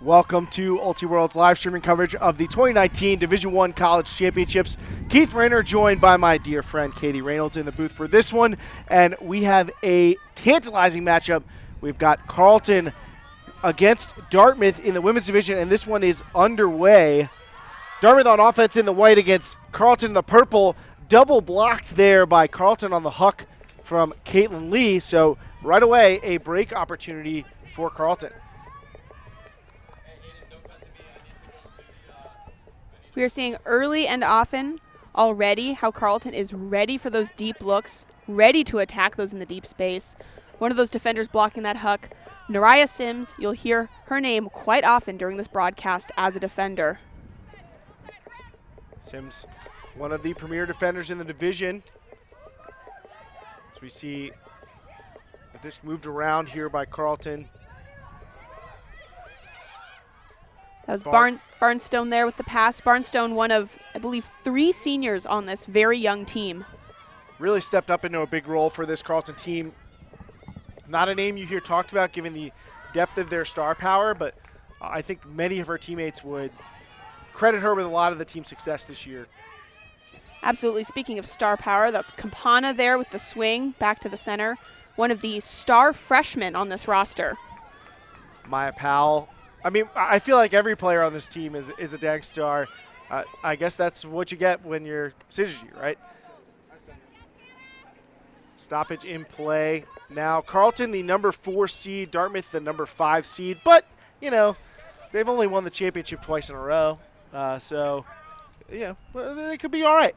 Welcome to Ultiworld's live streaming coverage of the 2019 Division I College Championships. Keith Rayner joined by my dear friend Katie Reynolds in the booth for this one, and we have a tantalizing matchup. We've got Carleton against Dartmouth in the women's division, and this one is underway. Dartmouth on offense in the white against Carleton in the purple. Double blocked there by Carleton on the huck from Caitlin Lee, so right away a break opportunity for Carleton. We are seeing early and often already how Carleton is ready for those deep looks, ready to attack those in the deep space. One of those defenders blocking that huck, Nariah Sims, you'll hear her name quite often during this broadcast as a defender. Sims, one of the premier defenders in the division. As we see the disc moved around here by Carleton. That was Barnstone there with the pass. Barnstone, one of, I believe, 3 seniors on this very young team. Really stepped up into a big role for this Carleton team. Not a name you hear talked about given the depth of their star power, but I think many of her teammates would credit her with a lot of the team's success this year. Absolutely. Speaking of star power, that's Campana there with the swing back to the center. One of the star freshmen on this roster. Maya Powell. I mean, I feel like every player on this team is a dang star. I guess that's what you get when you're Syzygy, right? Stoppage in play. Now, Carleton, the number 4 seed, Dartmouth, the number 5 seed. But, you know, they've only won the championship twice in a row. So, yeah, they could be all right.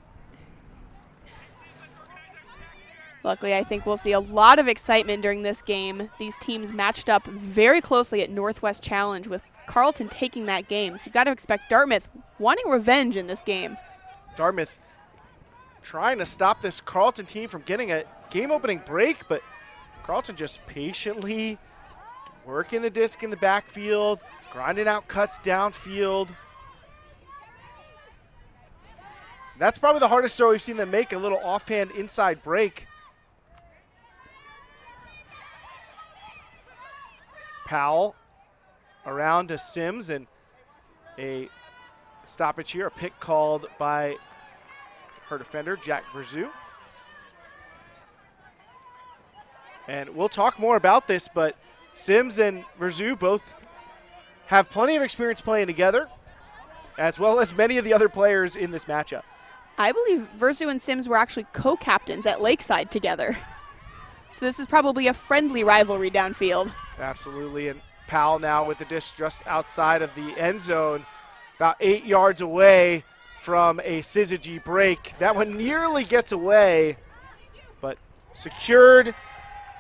Luckily, I think we'll see a lot of excitement during this game. These teams matched up very closely at Northwest Challenge with Carleton taking that game. So you've got to expect Dartmouth wanting revenge in this game. Dartmouth trying to stop this Carleton team from getting a game-opening break, but Carleton just patiently working the disc in the backfield, grinding out cuts downfield. That's probably the hardest throw we've seen them make, a little offhand inside break. Powell around to Sims, and a stoppage here, a pick called by her defender, Jack Verzu. And we'll talk more about this, but Sims and Verzu both have plenty of experience playing together, as well as many of the other players in this matchup. I believe Verzu and Sims were actually co-captains at Lakeside together. So this is probably a friendly rivalry downfield. Absolutely, and Powell now with the disc just outside of the end zone, about 8 yards away from a Syzygy break. That one nearly gets away, but secured.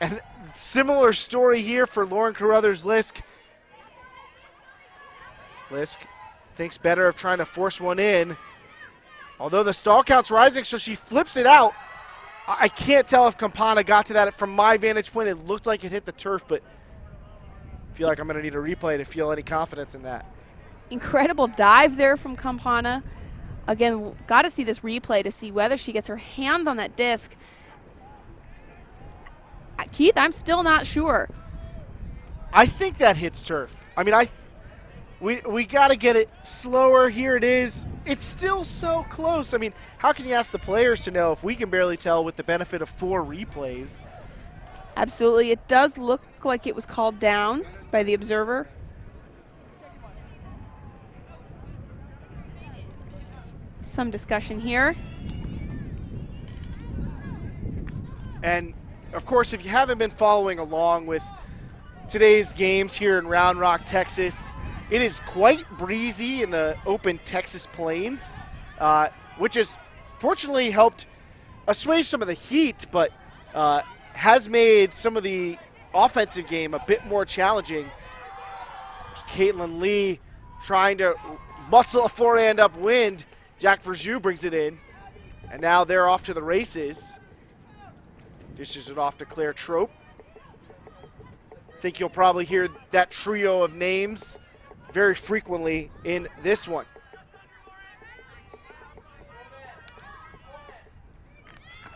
And similar story here for Lauren Carruthers-Lisk. Lisk thinks better of trying to force one in. Although the stall count's rising, so she flips it out. I can't tell if Campana got to that. From my vantage point, it looked like it hit the turf, but I feel like I'm going to need a replay to feel any confidence in that. Incredible dive there from Campana. Again, got to see this replay to see whether she gets her hand on that disc. Keith, I'm still not sure. I think that hits turf. I mean, we got to get it slower. Here it is. It's still so close. I mean, how can you ask the players to know if we can barely tell with the benefit of 4 replays? Absolutely. It does look like it was called down by the observer. Some discussion here. And, of course, if you haven't been following along with today's games here in Round Rock, Texas, it is quite breezy in the open Texas plains, which has fortunately helped assuage some of the heat, but has made some of the offensive game a bit more challenging. There's Caitlin Lee trying to muscle a forehand upwind. Jack Verzu brings it in, and now they're off to the races. Dishes it off to Claire Trope. I think you'll probably hear that trio of names very frequently in this one.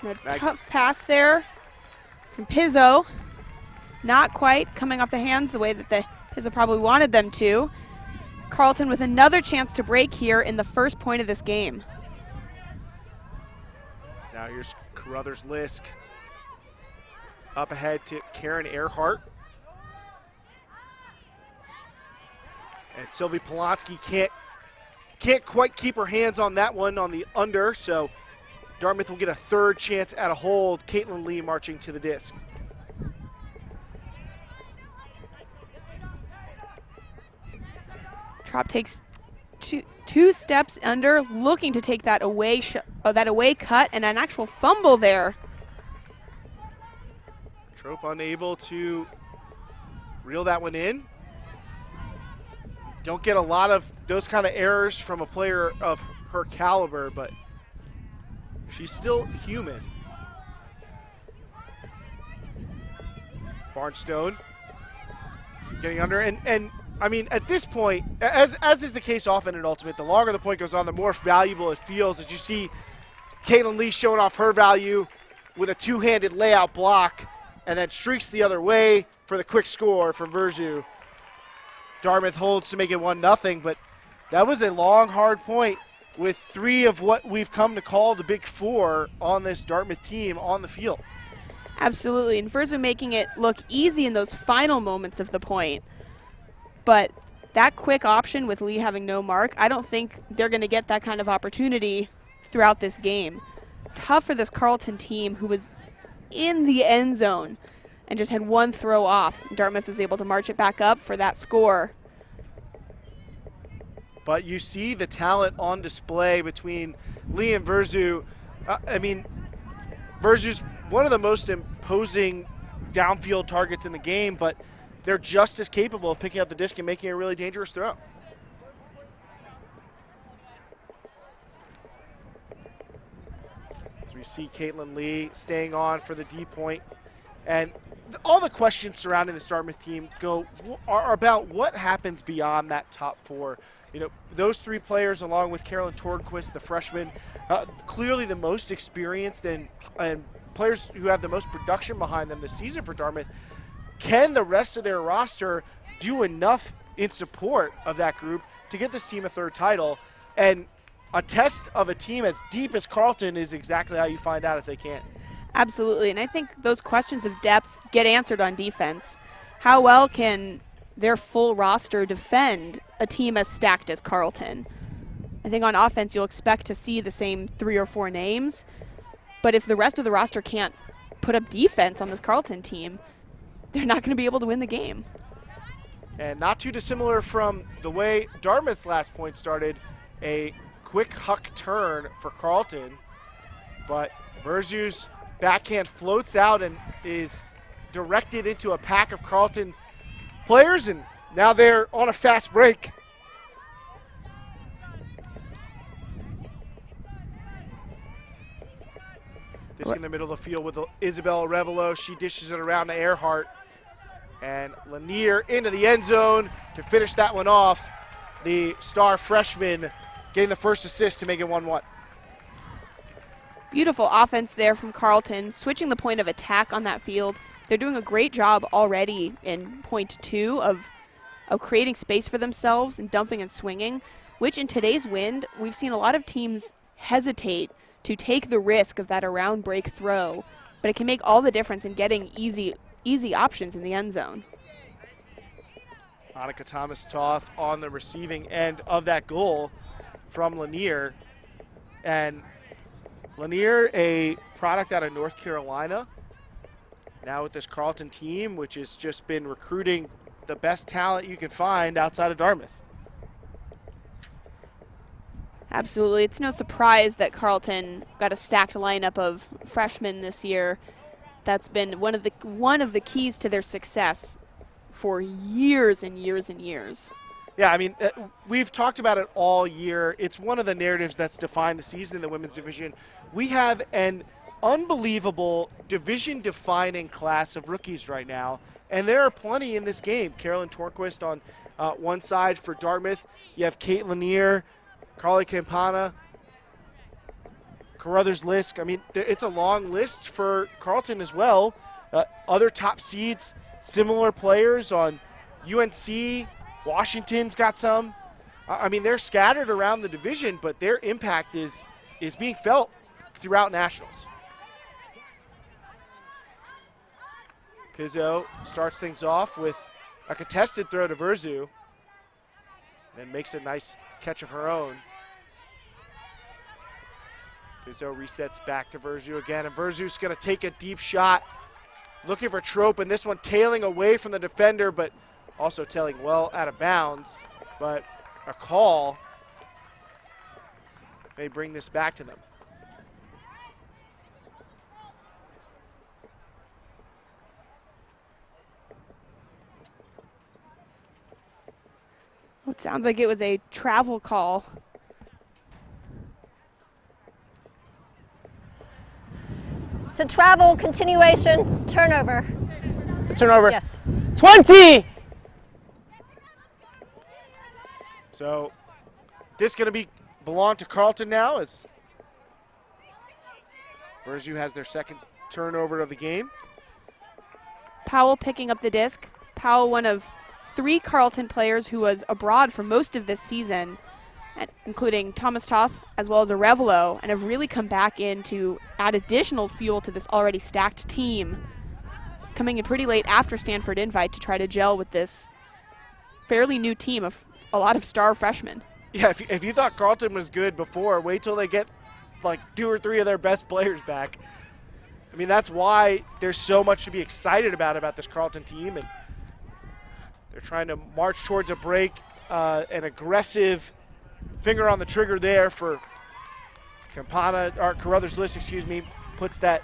A tough pass there from Pizzo. Not quite coming off the hands the way that the Pizzo probably wanted them to. Carleton with another chance to break here in the first point of this game. Now here's Carruthers Lisk up ahead to Karen Earhart. And Sylvie Polonsky can't quite keep her hands on that one on the under, so Dartmouth will get a third chance at a hold. Caitlin Lee marching to the disc. Trop takes two steps under, looking to take that away cut, and an actual fumble there. Trop unable to reel that one in. Don't get a lot of those kind of errors from a player of her caliber, but she's still human. Barnstone getting under, and I mean, at this point, as is the case often in Ultimate, the longer the point goes on, the more valuable it feels as you see Caitlin Lee showing off her value with a two-handed layout block and then streaks the other way for the quick score from Verzu. Dartmouth holds to make it 1-0, but that was a long, hard point with three of what we've come to call the big four on this Dartmouth team on the field. Absolutely, and Verzu making it look easy in those final moments of the point. But that quick option with Lee having no mark, I don't think they're going to get that kind of opportunity throughout this game. Tough for this Carleton team who was in the end zone and just had one throw off. Dartmouth was able to march it back up for that score. But you see the talent on display between Lee and Verzu. I mean, Verzu's one of the most imposing downfield targets in the game, but they're just as capable of picking up the disc and making a really dangerous throw. As we see Caitlin Lee staying on for the D point. And all the questions surrounding the Dartmouth team are about what happens beyond that top four. You know, those three players, along with Carolyn Tornquist, the freshman, clearly the most experienced and players who have the most production behind them this season for Dartmouth. Can the rest of their roster do enough in support of that group to get this team a third title? And a test of a team as deep as Carleton is exactly how you find out if they can. Absolutely, and I think those questions of depth get answered on defense. How well can their full roster defend a team as stacked as Carleton? I think on offense you'll expect to see the same 3 or 4 names, but if the rest of the roster can't put up defense on this Carleton team, they're not going to be able to win the game. And not too dissimilar from the way Dartmouth's last point started, a quick huck turn for Carleton, but Verzu's backhand floats out and is directed into a pack of Carleton players, and now they're on a fast break. Disc in the middle of the field with Isabella Revelo. She dishes it around to Earhart. And Lanier into the end zone to finish that one off. The star freshman getting the first assist to make it 1-1. Beautiful offense there from Carleton, switching the point of attack on that field. They're doing a great job already in point 2 of creating space for themselves and dumping and swinging, which in today's wind, we've seen a lot of teams hesitate to take the risk of that around break throw, but it can make all the difference in getting easy options in the end zone. Annika Thomas-Toth on the receiving end of that goal from Lanier. And Lanier, a product out of North Carolina, now with this Carleton team, which has just been recruiting the best talent you can find outside of Dartmouth. Absolutely. It's no surprise that Carleton got a stacked lineup of freshmen this year. That's been one of the keys to their success for years and years and years. Yeah, I mean, we've talked about it all year. It's one of the narratives that's defined the season in the women's division. We have an unbelievable division-defining class of rookies right now, and there are plenty in this game. Carolyn Tornquist on one side for Dartmouth. You have Kate Lanier, Carly Campana, Carruthers Lisk. I mean, it's a long list for Carleton as well. Other top seeds, similar players on UNC. Washington's got some. I mean, they're scattered around the division, but their impact is being felt throughout nationals. Pizzo starts things off with a contested throw to Verzu, then makes a nice catch of her own. Pizzo resets back to Verzu again, and Verzu's going to take a deep shot, looking for Trope, and this one tailing away from the defender, but also tailing well out of bounds. But a call may bring this back to them. It sounds like it was a travel call. It's a travel continuation turnover. It's a turnover. Yes. 20! So this going to belong to Carleton now, as Verzu has their second turnover of the game. Powell picking up the disc. Powell, one of 3 Carleton players who was abroad for most of this season, including Thomas Toth as well as Arevalo, and have really come back in to add additional fuel to this already stacked team, coming in pretty late after Stanford invite to try to gel with this fairly new team of a lot of star freshmen. Yeah, if you thought Carleton was good before, wait till they get like 2 or 3 of their best players back. I mean, that's why there's so much to be excited about this Carleton team, and they're trying to march towards a break. An aggressive finger on the trigger there for Carruthers List, puts that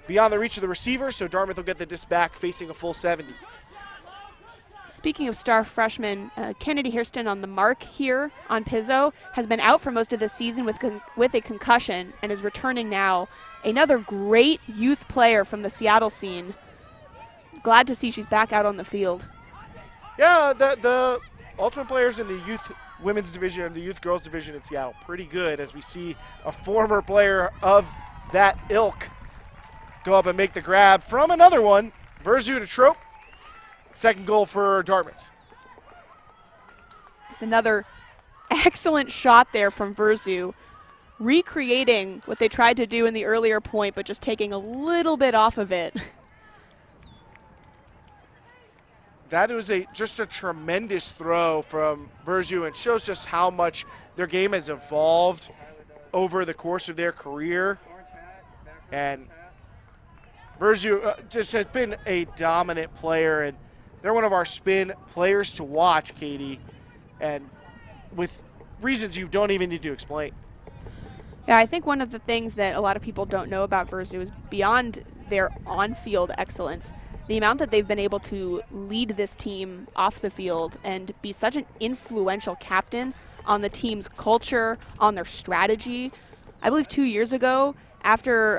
beyond the reach of the receiver, so Dartmouth will get the disc back facing a full 70. Speaking of star freshmen, Kennedy Hairston on the mark here on Pizzo has been out for most of the season with a concussion and is returning now. Another great youth player from the Seattle scene. Glad to see she's back out on the field. Yeah, the ultimate players in the youth women's division and the youth girls division in Seattle, pretty good, as we see a former player of that ilk go up and make the grab from another one. Verzu to Trope. Second goal for Dartmouth. It's another excellent shot there from Verzu, recreating what they tried to do in the earlier point, but just taking a little bit off of it. That was just a tremendous throw from Verzu, and shows just how much their game has evolved over the course of their career. And Verzu just has been a dominant player, and they're one of our spin players to watch, Katie, and with reasons you don't even need to explain. Yeah, I think one of the things that a lot of people don't know about Verzu is beyond their on-field excellence, the amount that they've been able to lead this team off the field and be such an influential captain on the team's culture, on their strategy. I believe 2 years ago, after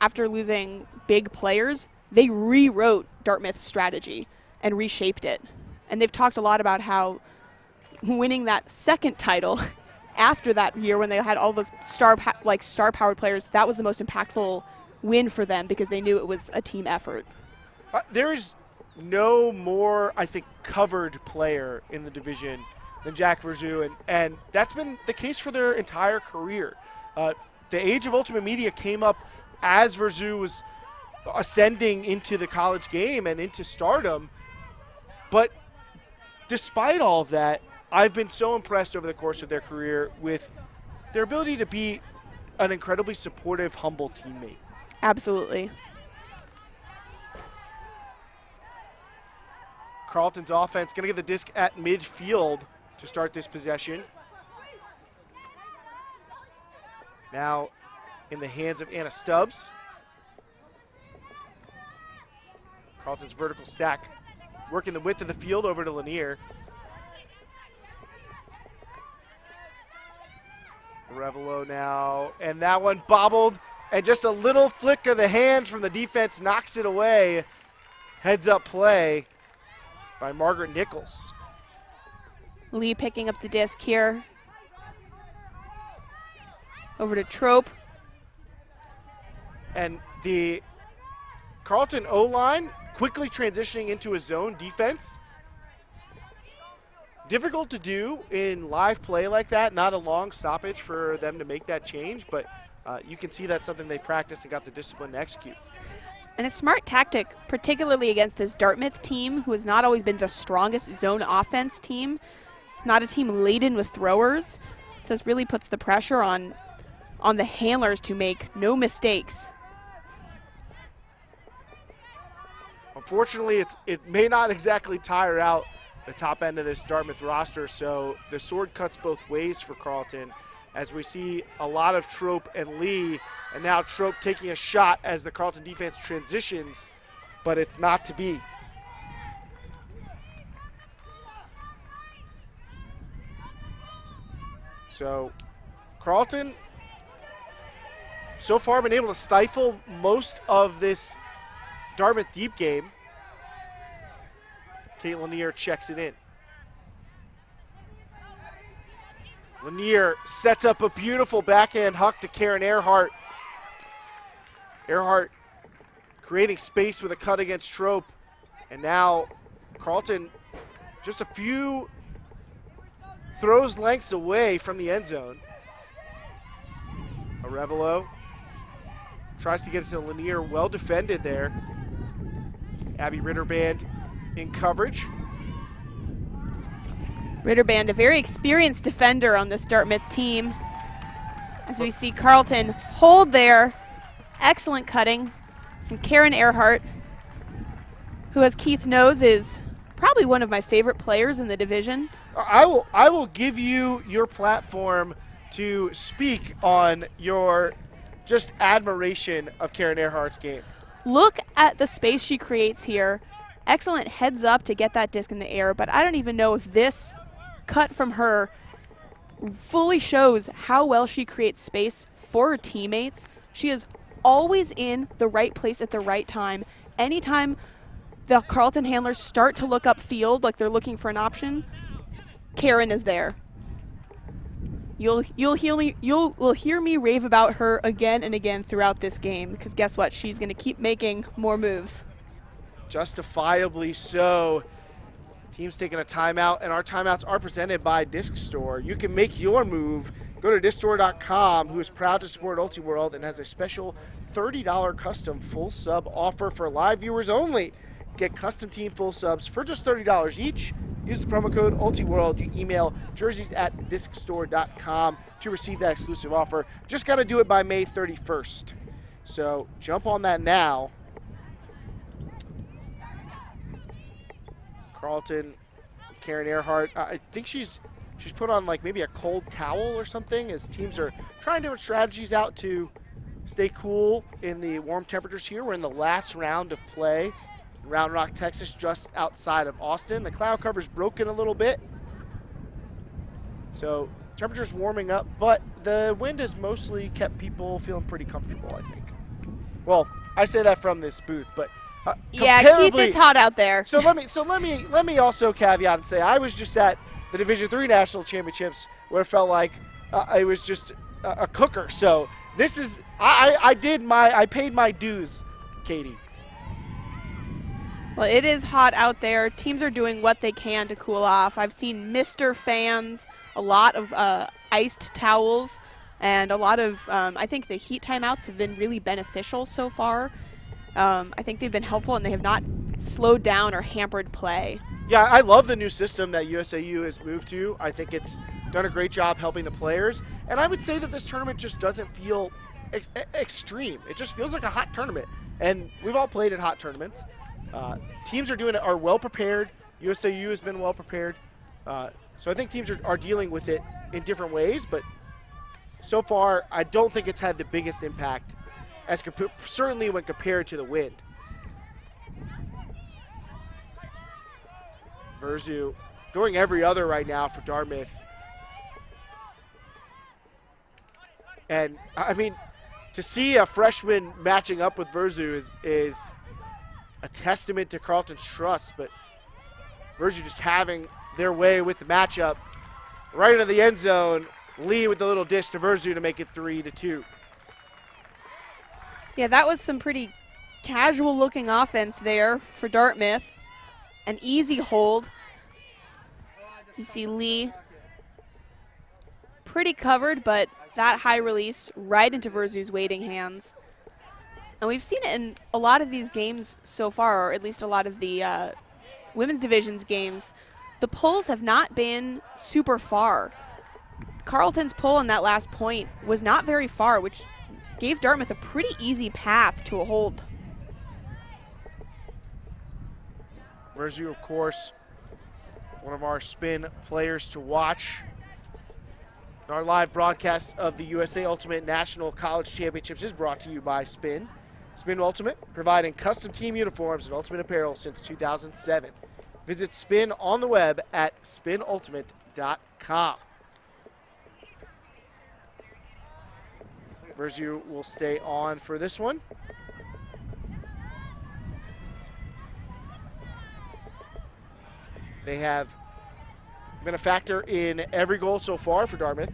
after losing big players, they rewrote Dartmouth's strategy and reshaped it. And they've talked a lot about how winning that second title after that year when they had all those star-powered players, that was the most impactful win for them because they knew it was a team effort. There is no more, I think, covered player in the division than Jack Verzu, and that's been the case for their entire career. The age of Ultimate Media came up as Verzu was ascending into the college game and into stardom, but despite all of that, I've been so impressed over the course of their career with their ability to be an incredibly supportive, humble teammate. Absolutely. Carleton's offense going to get the disc at midfield to start this possession. Now in the hands of Anna Stubbs. Carleton's vertical stack working the width of the field over to Lanier. Arevalo now, and that one bobbled, and just a little flick of the hand from the defense knocks it away. Heads up play by Margaret Nichols. Lee picking up the disc here. Over to Trope. And the Carleton O-line quickly transitioning into a zone defense. difficult to do in live play like that, not a long stoppage for them to make that change, but you can see that's something they've practiced and got the discipline to execute. And a smart tactic, particularly against this Dartmouth team, who has not always been the strongest zone offense team. It's not a team laden with throwers, so this really puts the pressure on the handlers to make no mistakes. Unfortunately, it may not exactly tire out the top end of this Dartmouth roster, so the sword cuts both ways for Carleton, as we see a lot of Trope and Lee, and now Trope taking a shot as the Carleton defense transitions, but it's not to be. So Carleton so far been able to stifle most of this Dartmouth deep game. Kate Lanier checks it in. Lanier sets up a beautiful backhand huck to Karen Earhart. Earhart creating space with a cut against Trope. And now Carleton just a few throws lengths away from the end zone. Arevalo tries to get it to Lanier, well defended there. Abby Ritterband in coverage. Ritterband, a very experienced defender on this Dartmouth team. As we see Carleton hold there. Excellent cutting from Karen Earhart, who, as Keith knows, is probably one of my favorite players in the division. I will give you your platform to speak on your just admiration of Karen Earhart's game. Look at the space she creates here. Excellent heads up to get that disc in the air, but I don't even know if this cut from her fully shows how well she creates space for her teammates. She is always in the right place at the right time. Anytime the Carleton handlers start to look upfield like they're looking for an option, Karen is there. You'll hear me rave about her again and again throughout this game, because guess what? She's going to keep making more moves. Justifiably so. Team's taking a timeout, and our timeouts are presented by Disc Store. You can make your move. Go to discstore.com, who is proud to support Ultiworld and has a special $30 custom full sub offer for live viewers only. Get custom team full subs for just $30 each. Use the promo code Ultiworld. You email jerseys@discstore.com to receive that exclusive offer. Just got to do it by May 31st. So jump on that now. Carleton, Karen Earhart, I think she's put on like maybe a cold towel or something, as teams are trying different strategies out to stay cool in the warm temperatures here. We're in the last round of play in Round Rock, Texas, just outside of Austin. The cloud cover's broken a little bit, so temperature's warming up, but the wind has mostly kept people feeling pretty comfortable, I think. Well, I say that from this booth, but yeah, Keith, it's hot out there. So let me also caveat and say I was just at the Division III National Championships, where it felt like it was just a cooker. So this is I paid my dues, Katie. Well, it is hot out there. Teams are doing what they can to cool off. I've seen Mr. fans, a lot of iced towels, and a lot of I think the heat timeouts have been really beneficial so far. I think they've been helpful, and they have not slowed down or hampered play. Yeah, I love the new system that USAU has moved to. I think it's done a great job helping the players. And I would say that this tournament just doesn't feel extreme. It just feels like a hot tournament. And we've all played in hot tournaments. Teams are well prepared. USAU has been well prepared. So I think teams are dealing with it in different ways. But so far, I don't think it's had the biggest impact, certainly when compared to the wind. Verzu going every other right now for Dartmouth. And, I mean, to see a freshman matching up with Verzu is a testament to Carleton's trust, but Verzu just having their way with the matchup. Right into the end zone, Lee with the little dish to Verzu to make it 3-2. Yeah, that was some pretty casual-looking offense there for Dartmouth. An easy hold. You see Lee pretty covered, but that high release right into Verzu's waiting hands. And we've seen it in a lot of these games so far, or at least a lot of the women's divisions games. The pulls have not been super far. Carleton's pull on that last point was not very far, which gave Dartmouth a pretty easy path to a hold. Verzu, of course, one of our spin players to watch. Our live broadcast of the USA Ultimate National College Championships is brought to you by Spin. Spin Ultimate, providing custom team uniforms and ultimate apparel since 2007. Visit Spin on the web at spinultimate.com. Verzu will stay on for this one. They have been a factor in every goal so far for Dartmouth.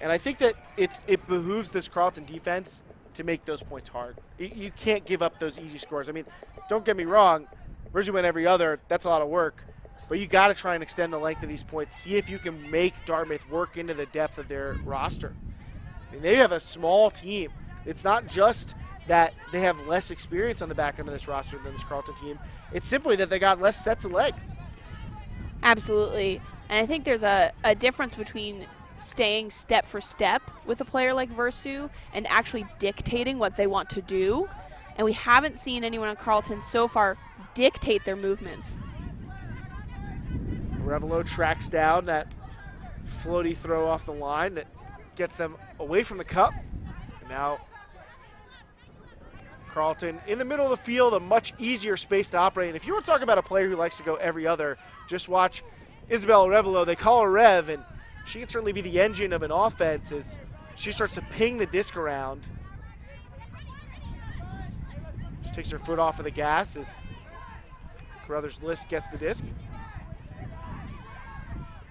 And I think that it behooves this Carleton defense to make those points hard. You can't give up those easy scores. I mean, don't get me wrong, Verzu went every other. That's a lot of work. But you got to try and extend the length of these points. See if you can make Dartmouth work into the depth of their roster. I mean, they have a small team. It's not just that they have less experience on the back end of this roster than this Carleton team. It's simply that they got less sets of legs. Absolutely. And I think there's a difference between staying step for step with a player like Verzu and actually dictating what they want to do. And we haven't seen anyone on Carleton so far dictate their movements. Revelo tracks down that floaty throw off the line that gets them away from the cup. And now Carleton in the middle of the field, a much easier space to operate. And if you want to talk about a player who likes to go every other, just watch Isabel Revelo. They call her Rev, and she can certainly be the engine of an offense as she starts to ping the disc around. She takes her foot off of the gas as Carruthers List gets the disc.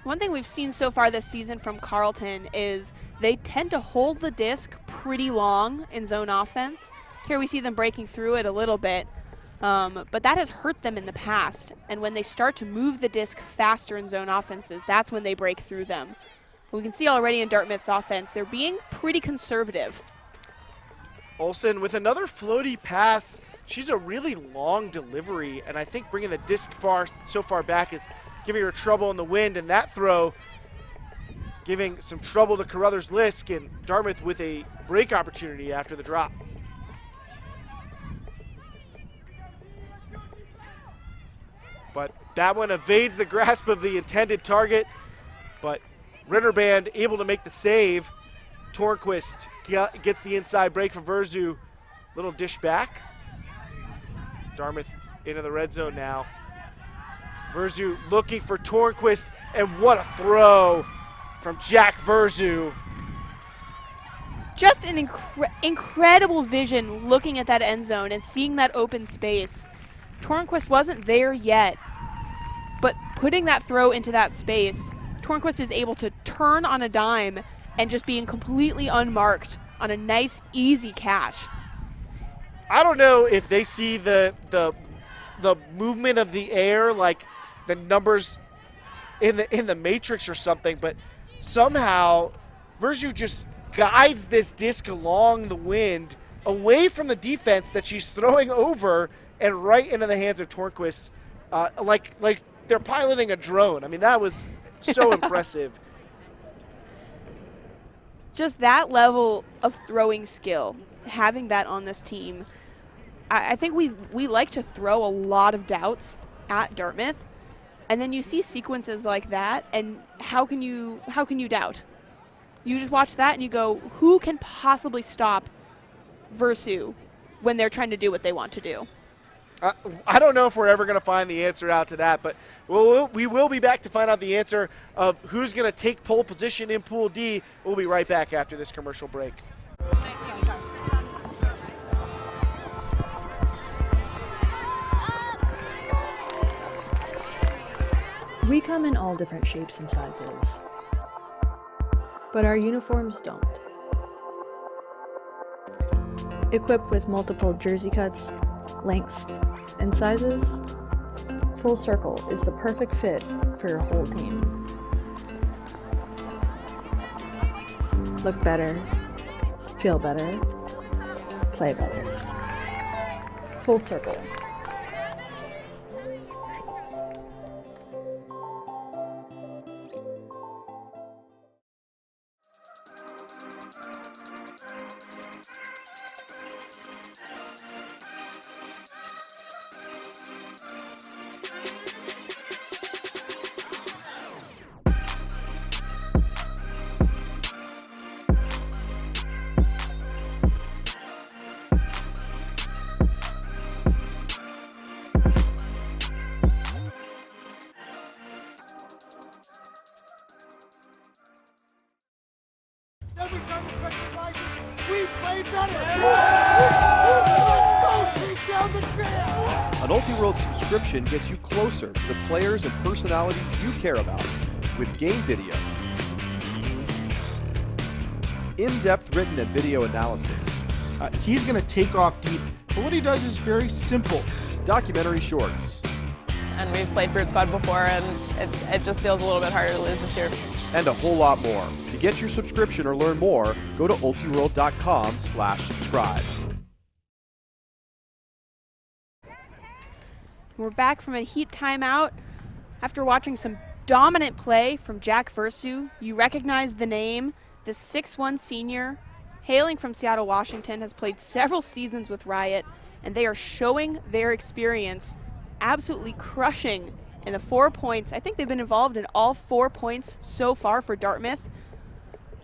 One thing we've seen so far this season from Carleton is they tend to hold the disc pretty long in zone offense. Here we see them breaking through it a little bit, but that has hurt them in the past. And when they start to move the disc faster in zone offenses, that's when they break through them. We can see already in Dartmouth's offense, they're being pretty conservative. Olsen with another floaty pass. She's a really long delivery, and I think bringing the disc so far back is giving her trouble in the wind, and that throw giving some trouble to Carruthers List, and Dartmouth with a break opportunity after the drop. But that one evades the grasp of the intended target, but Ritterband able to make the save. Tornquist gets the inside break from Verzu. Little dish back. Dartmouth into the red zone now. Verzu looking for Tornquist, and what a throw from Jack Verzu. Just an incredible vision looking at that end zone and seeing that open space. Tornquist wasn't there yet, but putting that throw into that space, Tornquist is able to turn on a dime and just being completely unmarked on a nice, easy catch. I don't know if they see the movement of the air, like the numbers in the matrix or something, but somehow Verzu just guides this disc along the wind away from the defense that she's throwing over and right into the hands of Tornquist, like they're piloting a drone. I mean, that was so impressive. Just that level of throwing skill, having that on this team, I think we like to throw a lot of doubts at Dartmouth, and then you see sequences like that, and how can you doubt? You just watch that and you go, who can possibly stop Verzu when they're trying to do what they want to do? I don't know if we're ever going to find the answer out to that, but we will be back to find out the answer of who's going to take pole position in Pool D. We'll be right back after this commercial break. We come in all different shapes and sizes, but our uniforms don't. Equipped with multiple jersey cuts, lengths, and sizes, Full circle is the perfect fit for your whole team. Look better, feel better, play better. Full circle. Every time the pressure rises, we play better. Let's go, take down the field. An Ultiworld subscription gets you closer to the players and personalities you care about with game video, in-depth written and video analysis, He's going to take off deep, but what he does is very simple. documentary shorts, And we've played Brute Squad before, and it just feels a little bit harder to lose this year. and a whole lot more. To get your subscription or learn more, go to ultiworld.com/subscribe. We're back from a heat timeout. After watching some dominant play from Jack Versu, you recognize the name. The 6'1" senior, hailing from Seattle, Washington, has played several seasons with Riot, and they are showing their experience, absolutely crushing in the 4 points. I think they've been involved in all 4 points so far for Dartmouth.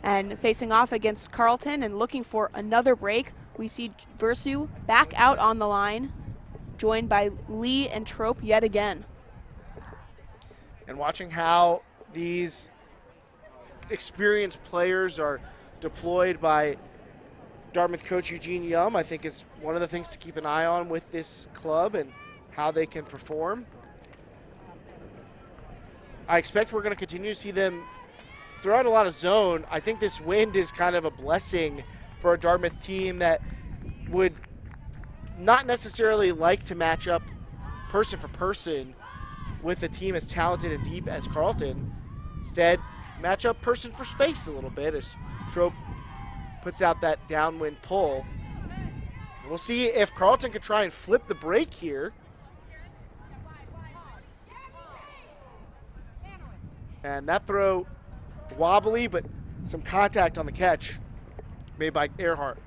And facing off against Carleton and looking for another break, we see Versu back out on the line, joined by Lee and Trope yet again. And watching how these experienced players are deployed by Dartmouth coach Eugene Yum, I think is one of the things to keep an eye on with this club and how they can perform. I expect we're going to continue to see them throw out a lot of zone. I think this wind is kind of a blessing for a Dartmouth team that would not necessarily like to match up person for person with a team as talented and deep as Carleton. Instead, match up person for space a little bit as Trope puts out that downwind pull. We'll see if Carleton can try and flip the break here. And that throw wobbly, but some contact on the catch made by Earhart.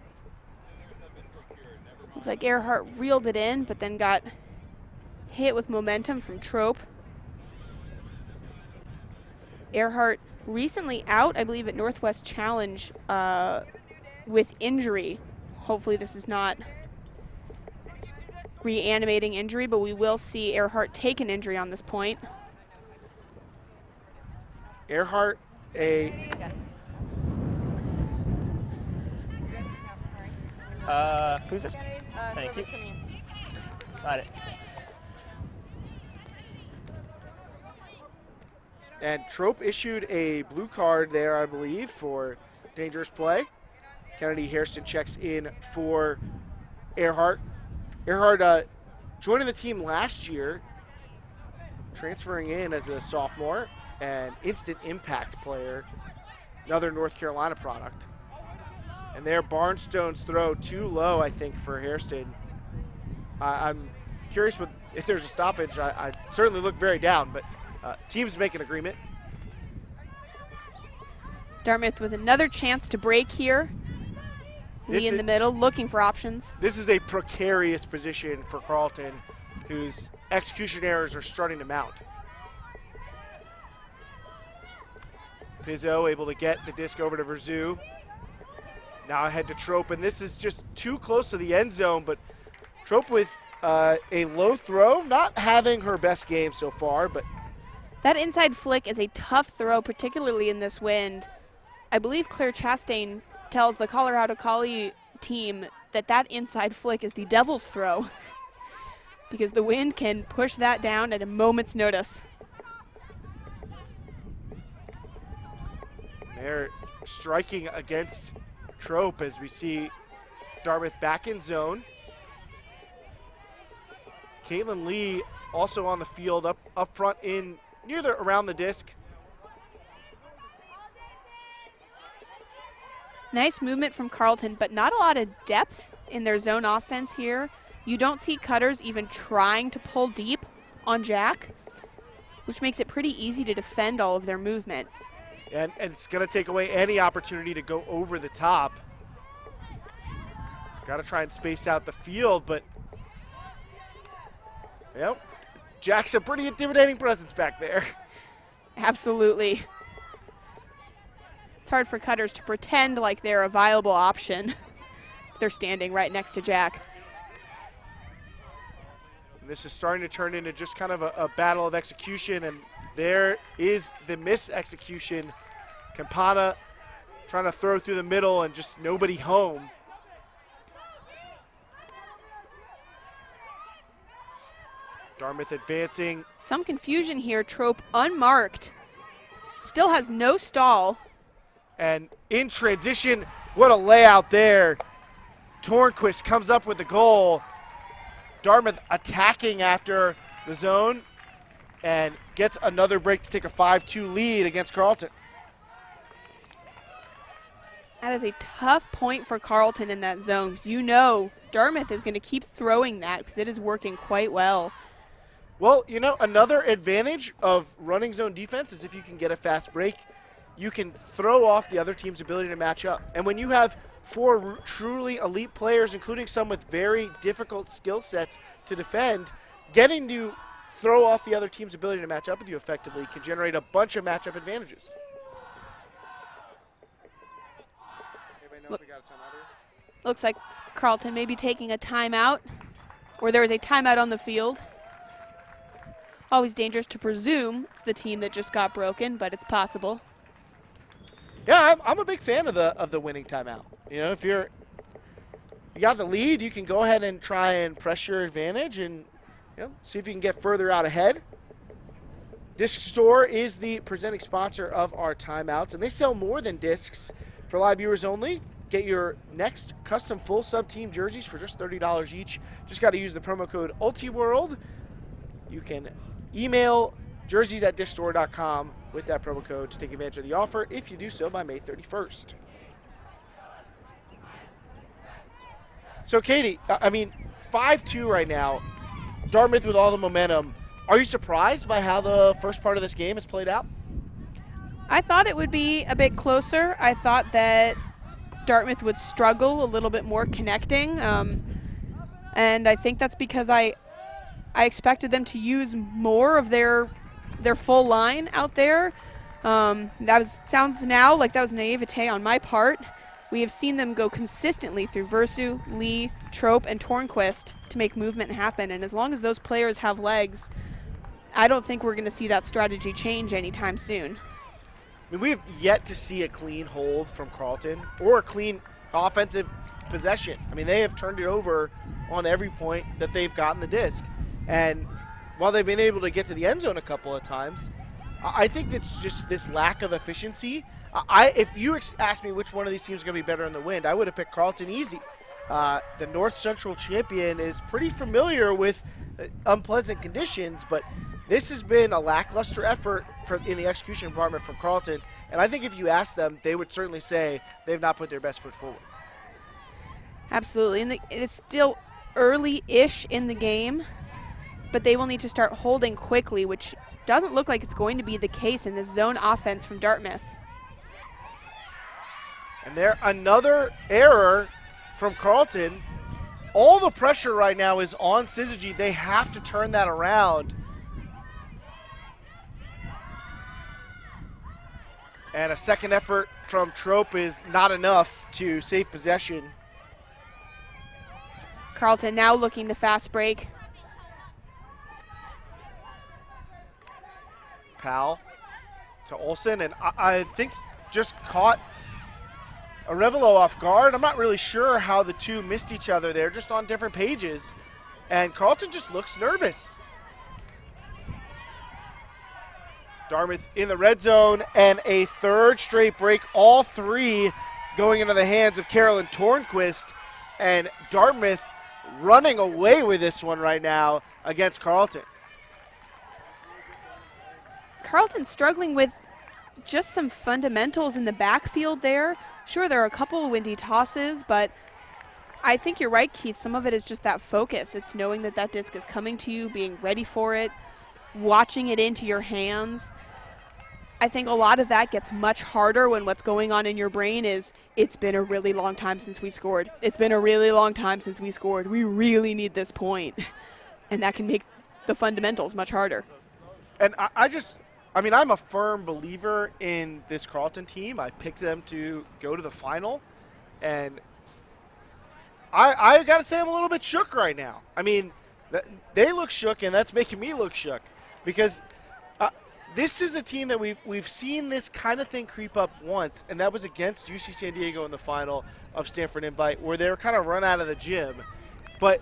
Looks like Earhart reeled it in, but then got hit with momentum from Trope. Earhart recently out, I believe, at Northwest Challenge with injury. Hopefully this is not reanimating injury, but we will see Earhart take an injury on this point. Earhart, Who's this? Thank you. Got it. and Trope issued a blue card there, I believe, for dangerous play. Kennedy Hairston checks in for Earhart. Earhart joining the team last year, transferring in as a sophomore, and instant impact player, another North Carolina product. And there, Barnstone's throw too low, I think, for Hairston. I'm curious if there's a stoppage. I certainly look very down, but teams make an agreement. Dartmouth with another chance to break here. Lee in the middle, looking for options. This is a precarious position for Carleton, whose execution errors are starting to mount. Pizzo able to get the disc over to Verzu. Now ahead to Trope, and this is just too close to the end zone, but Trope with a low throw, not having her best game so far, but That inside flick is a tough throw, particularly in this wind. I believe Claire Chastain tells the Colorado Collie team that inside flick is the devil's throw because the wind can push that down at a moment's notice. they're striking against Trope as we see Dartmouth back in zone. Caitlin Lee also on the field up front in around the disc. Nice movement from Carleton, but not a lot of depth in their zone offense here. You don't see Cutters even trying to pull deep on Jack, which makes it pretty easy to defend all of their movement. And it's going to take away any opportunity to go over the top. Got to try and space out the field, but yep, Jack's a pretty intimidating presence back there. Absolutely. It's hard for Cutters to pretend like they're a viable option if they're standing right next to Jack. And this is starting to turn into just kind of a battle of execution, and there is the mis-execution. Campana trying to throw through the middle and just nobody home. Dartmouth advancing. Some confusion here. Trope unmarked. Still has no stall. And in transition, what a layout there. Tornquist comes up with the goal. Dartmouth attacking after the zone and gets another break to take a 5-2 lead against Carleton. That is a tough point for Carleton in that zone. You know Dartmouth is going to keep throwing that because it is working quite well. Well, you know, another advantage of running zone defense is if you can get a fast break, you can throw off the other team's ability to match up. And when you have 4 truly elite players, including some with very difficult skill sets to defend, getting to throw off the other team's ability to match up with you effectively can generate a bunch of matchup advantages. Anybody know if we got a timeout here? Looks like Carleton may be taking a timeout, or there is a timeout on the field. Always dangerous to presume it's the team that just got broken, but it's possible. Yeah, I'm a big fan of the winning timeout. You know, if you got the lead, you can go ahead and try and press your advantage and see if you can get further out ahead. Disc Store is the presenting sponsor of our timeouts, and they sell more than discs. For live viewers only, get your next custom full sub team jerseys for just $30 each. Just got to use the promo code Ultiworld. You can email jerseys@discstore.com with that promo code to take advantage of the offer if you do so by May 31st. So, Katie, I mean, 5-2 right now. Dartmouth with all the momentum. Are you surprised by how the first part of this game has played out? I thought it would be a bit closer. I thought that Dartmouth would struggle a little bit more connecting. And I think that's because I expected them to use more of their full line out there. Sounds now like that was naivete on my part. We have seen them go consistently through Versu, Lee, Trope, and Tornquist to make movement happen. And as long as those players have legs, I don't think we're going to see that strategy change anytime soon. I mean, we have yet to see a clean hold from Carleton or a clean offensive possession. I mean, they have turned it over on every point that they've gotten the disc. And while they've been able to get to the end zone a couple of times, I think it's just this lack of efficiency. If you asked me which one of these teams is going to be better in the wind, I would have picked Carleton easy. The North Central champion is pretty familiar with unpleasant conditions, but this has been a lackluster effort in the execution department from Carleton. And I think if you ask them, they would certainly say they've not put their best foot forward. Absolutely. And it is still early-ish in the game, but they will need to start holding quickly, which doesn't look like it's going to be the case in this zone offense from Dartmouth. And there, another error from Carleton. All the pressure right now is on Syzygy. They have to turn that around. And a second effort from Trope is not enough to save possession. Carleton now looking to fast break. Powell to Olsen, and I think just caught Arevalo off guard. I'm not really sure how the two missed each other there, just on different pages. And Carleton just looks nervous. Dartmouth in the red zone, and a third straight break, all three going into the hands of Carolyn Tornquist. And Dartmouth running away with this one right now. against Carleton. Carleton's struggling with just some fundamentals in the backfield there. Sure, there are a couple of windy tosses, but I think you're right, Keith. Some of it is just that focus. It's knowing that that disc is coming to you, being ready for it, watching it into your hands. I think a lot of that gets much harder when what's going on in your brain is, it's been a really long time since we scored. It's been a really long time since we scored. We really need this point. And that can make the fundamentals much harder. And I'm a firm believer in this Carleton team. I picked them to go to the final. And I got to say I'm a little bit shook right now. I mean, they look shook, and that's making me look shook. Because this is a team that we've seen this kind of thing creep up once, and that was against UC San Diego in the final of Stanford Invite, where they were kind of run out of the gym. But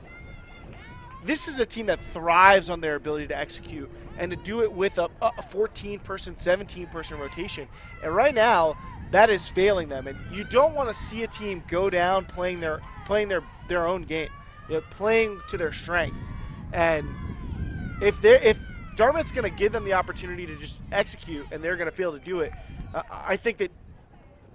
this is a team that thrives on their ability to execute and to do it with a 14-person, 17-person rotation. And right now, that is failing them. And you don't want to see a team go down playing their own game, playing to their strengths. And if Dartmouth's going to give them the opportunity to just execute and they're going to fail to do it, I think that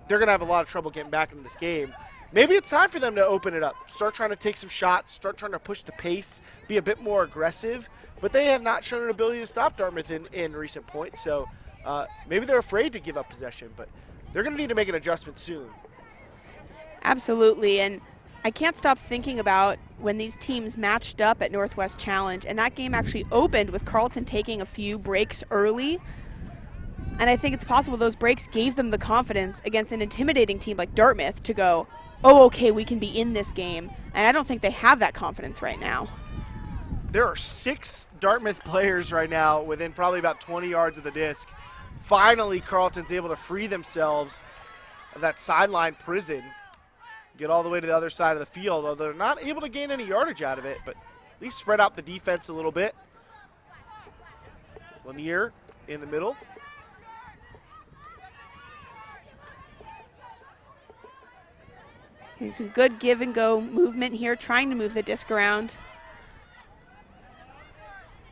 they're going to have a lot of trouble getting back into this game. Maybe it's time for them to open it up, start trying to take some shots, start trying to push the pace, be a bit more aggressive. But they have not shown an ability to stop Dartmouth in recent points, so maybe they're afraid to give up possession, but they're going to need to make an adjustment soon. Absolutely, and I can't stop thinking about when these teams matched up at Northwest Challenge, and that game actually opened with Carleton taking a few breaks early. And I think it's possible those breaks gave them the confidence against an intimidating team like Dartmouth to go, oh, okay, we can be in this game. And I don't think they have that confidence right now. There are 6 Dartmouth players right now within probably about 20 yards of the disc. Finally, Carleton's able to free themselves of that sideline prison, get all the way to the other side of the field, although they're not able to gain any yardage out of it, but at least spread out the defense a little bit. Lanier in the middle. Getting some good give and go movement here, trying to move the disc around.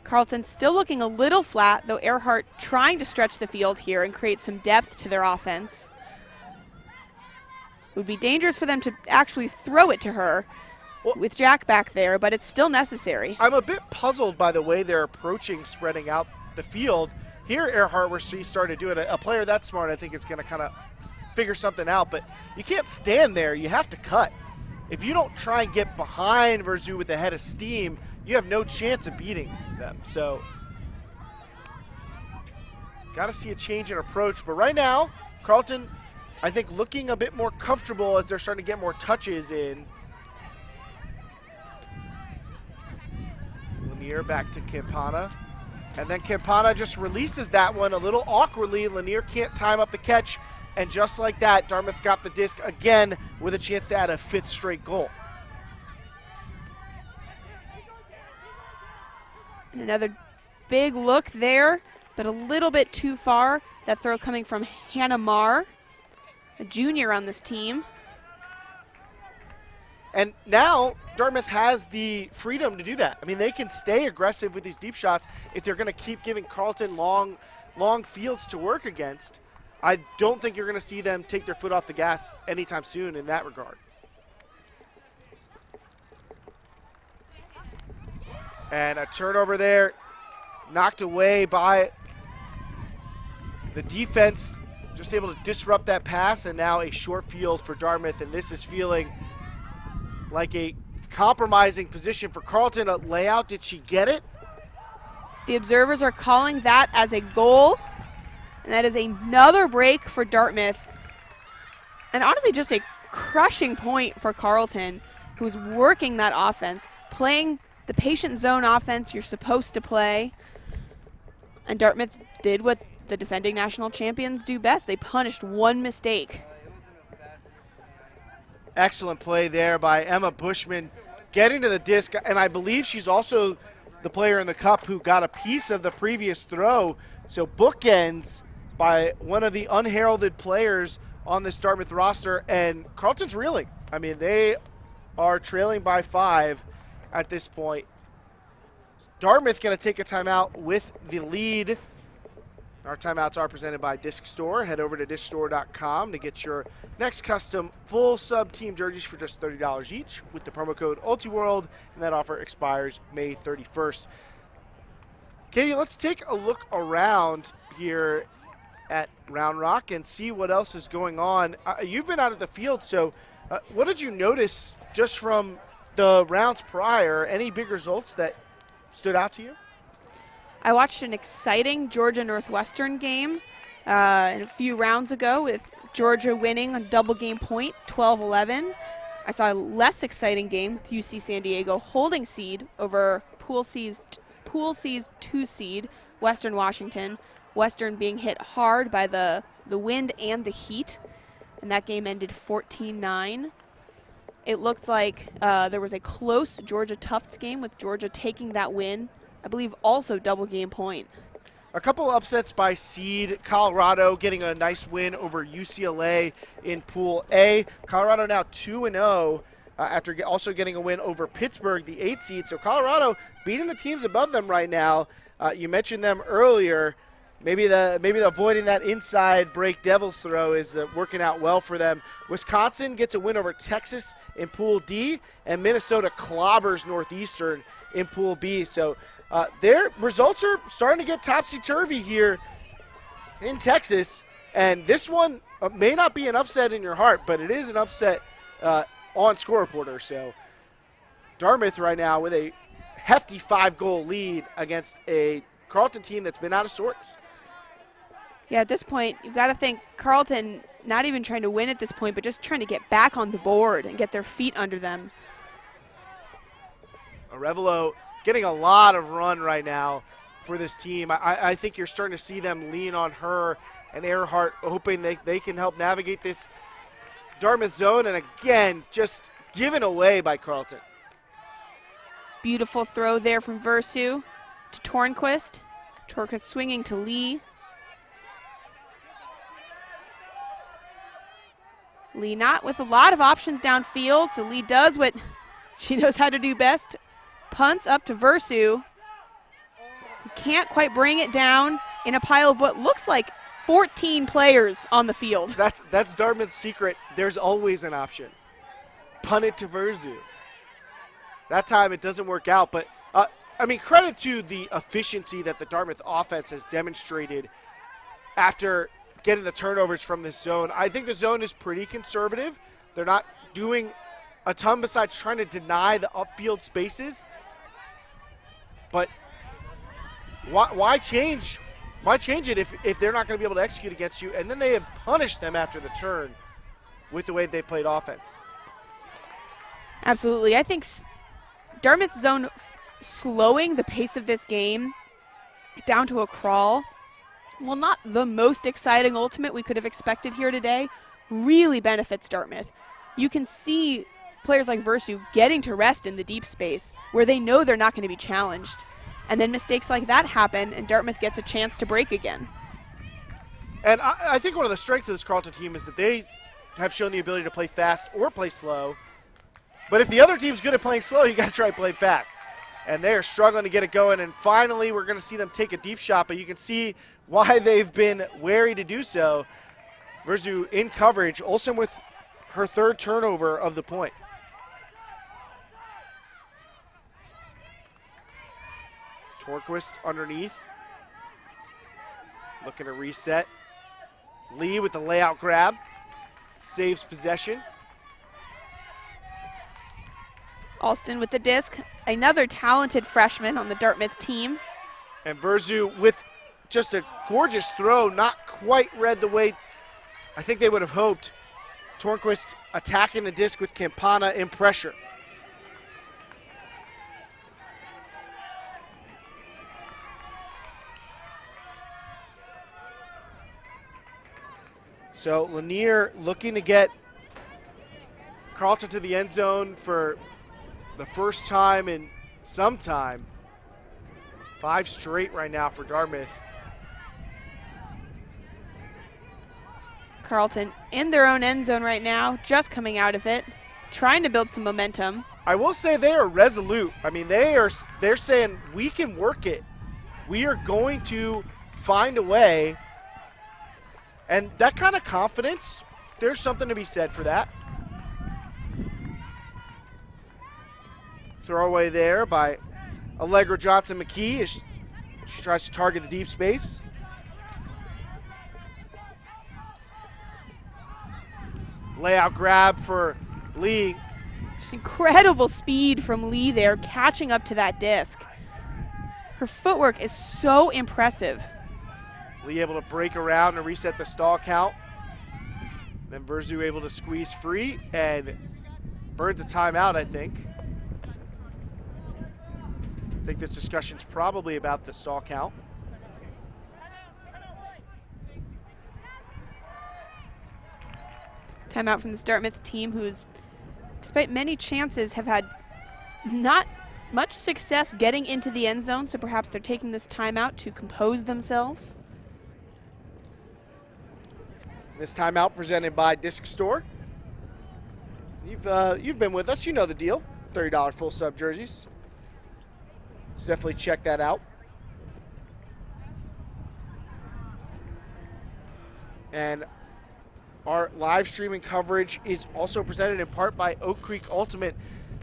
Carleton still looking a little flat, though Earhart trying to stretch the field here and create some depth to their offense. It would be dangerous for them to actually throw it to her with Jack back there, but it's still necessary. I'm a bit puzzled by the way they're approaching spreading out the field. Here, Earhart, where she started doing it, a player that smart, I think, is going to kind of figure something out, but you can't stand there. You have to cut. If you don't try and get behind Verzu with the head of steam, you have no chance of beating them. So, got to see a change in approach. But right now, Carleton, I think, looking a bit more comfortable as they're starting to get more touches in. Lanier back to Campana. And then Campana just releases that one a little awkwardly. Lanier can't time up the catch. And just like that, Dartmouth's got the disc again with a chance to add a 5th straight goal. And another big look there, but a little bit too far. That throw coming from Hannah Marr, a junior on this team. And now Dartmouth has the freedom to do that. I mean, they can stay aggressive with these deep shots if they're going to keep giving Carleton long fields to work against. I don't think you're going to see them take their foot off the gas anytime soon in that regard. And a turnover there, knocked away by the defense, just able to disrupt that pass, and now a short field for Dartmouth, and this is feeling like a compromising position for Carleton. A layout, did she get it? The observers are calling that as a goal. And that is another break for Dartmouth. And honestly, just a crushing point for Carleton, who's working that offense, playing the patient zone offense you're supposed to play. And Dartmouth did what the defending national champions do best. They punished one mistake. Excellent play there by Emma Bushman, getting to the disc. And I believe she's also the player in the cup who got a piece of the previous throw. So bookends by one of the unheralded players on this Dartmouth roster, and Carleton's reeling. I mean, they are trailing by 5 at this point. Dartmouth going to take a timeout with the lead. Our timeouts are presented by Disc Store. Head over to discstore.com to get your next custom full sub team jerseys for just $30 each with the promo code Ultiworld, and that offer expires May 31st. Katie, let's take a look around here at Round Rock and see what else is going on. You've been out of the field, so what did you notice just from the rounds prior? Any big results that stood out to you? I watched an exciting Georgia Northwestern game a few rounds ago with Georgia winning on double game point, 12-11. I saw a less exciting game with UC San Diego holding seed over Pool C's 2 seed, Western Washington. Western being hit hard by the wind and the heat, and that game ended 14-9. It looked like there was a close Georgia Tufts game with Georgia taking that win. I believe also double game point. A couple upsets by seed. Colorado getting a nice win over UCLA in Pool A. Colorado now 2-0 after also getting a win over Pittsburgh, the 8th seed. So Colorado beating the teams above them right now. You mentioned them earlier. Maybe the avoiding that inside break Devil's throw is working out well for them. Wisconsin gets a win over Texas in Pool D, and Minnesota clobbers Northeastern in Pool B. So their results are starting to get topsy-turvy here in Texas, and this one may not be an upset in your heart, but it is an upset on Score Reporter. So Dartmouth right now with a hefty 5-goal lead against a Carleton team that's been out of sorts. Yeah, at this point, you've got to think Carleton not even trying to win at this point, but just trying to get back on the board and get their feet under them. Arevalo getting a lot of run right now for this team. I think you're starting to see them lean on her and Earhart, hoping they can help navigate this Dartmouth zone, and again, just given away by Carleton. Beautiful throw there from Versu to Tornquist. Tornquist swinging to Lee. Lee not with a lot of options downfield, so Lee does what she knows how to do best. Punts up to Versu. Can't quite bring it down in a pile of what looks like 14 players on the field. That's Dartmouth's secret. There's always an option. Punt it to Versu. That time it doesn't work out, but I mean, credit to the efficiency that the Dartmouth offense has demonstrated after getting the turnovers from this zone. I think the zone is pretty conservative. They're not doing a ton besides trying to deny the upfield spaces. But why change? Why change it if they're not going to be able to execute against you? And then they have punished them after the turn with the way they've played offense. Absolutely. I think Dartmouth's zone slowing the pace of this game down to a crawl, well, not the most exciting ultimate we could have expected here today, really benefits Dartmouth. You can see players like Versu getting to rest in the deep space where they know they're not going to be challenged. And then mistakes like that happen, and Dartmouth gets a chance to break again. And I think one of the strengths of this Carleton team is that they have shown the ability to play fast or play slow. But if the other team's good at playing slow, you got to try to play fast. And they're struggling to get it going. And finally, we're going to see them take a deep shot, but you can see why they've been wary to do so. Versu in coverage. Olsen with her 3rd turnover of the point. Torquist underneath. Looking to reset. Lee with the layout grab. Saves possession. Alston with the disc. Another talented freshman on the Dartmouth team. And Versu with just a gorgeous throw. Not quite read the way I think they would have hoped. Tornquist attacking the disc with Campana in pressure. So Lanier looking to get Carleton to the end zone for the first time in some time. 5 straight right now for Dartmouth. Carleton in their own end zone right now, just coming out of it, trying to build some momentum. I will say they are resolute. I mean, they're saying we can work it. We are going to find a way. And that kind of confidence, there's something to be said for that. Throwaway there by Allegra Johnson-McKee as she tries to target the deep space. Layout grab for Lee. Just incredible speed from Lee there, catching up to that disc. Her footwork is so impressive. Lee able to break around and reset the stall count. Then Verzu able to squeeze free and burns a timeout, I think. I think this discussion's probably about the stall count. Timeout from this Dartmouth team who's, despite many chances, have had not much success getting into the end zone, so perhaps they're taking this timeout to compose themselves. This timeout presented by Disc Store. You've been with us, you know the deal. $30 full sub jerseys. So definitely check that out. And our live streaming coverage is also presented in part by Oak Creek Ultimate.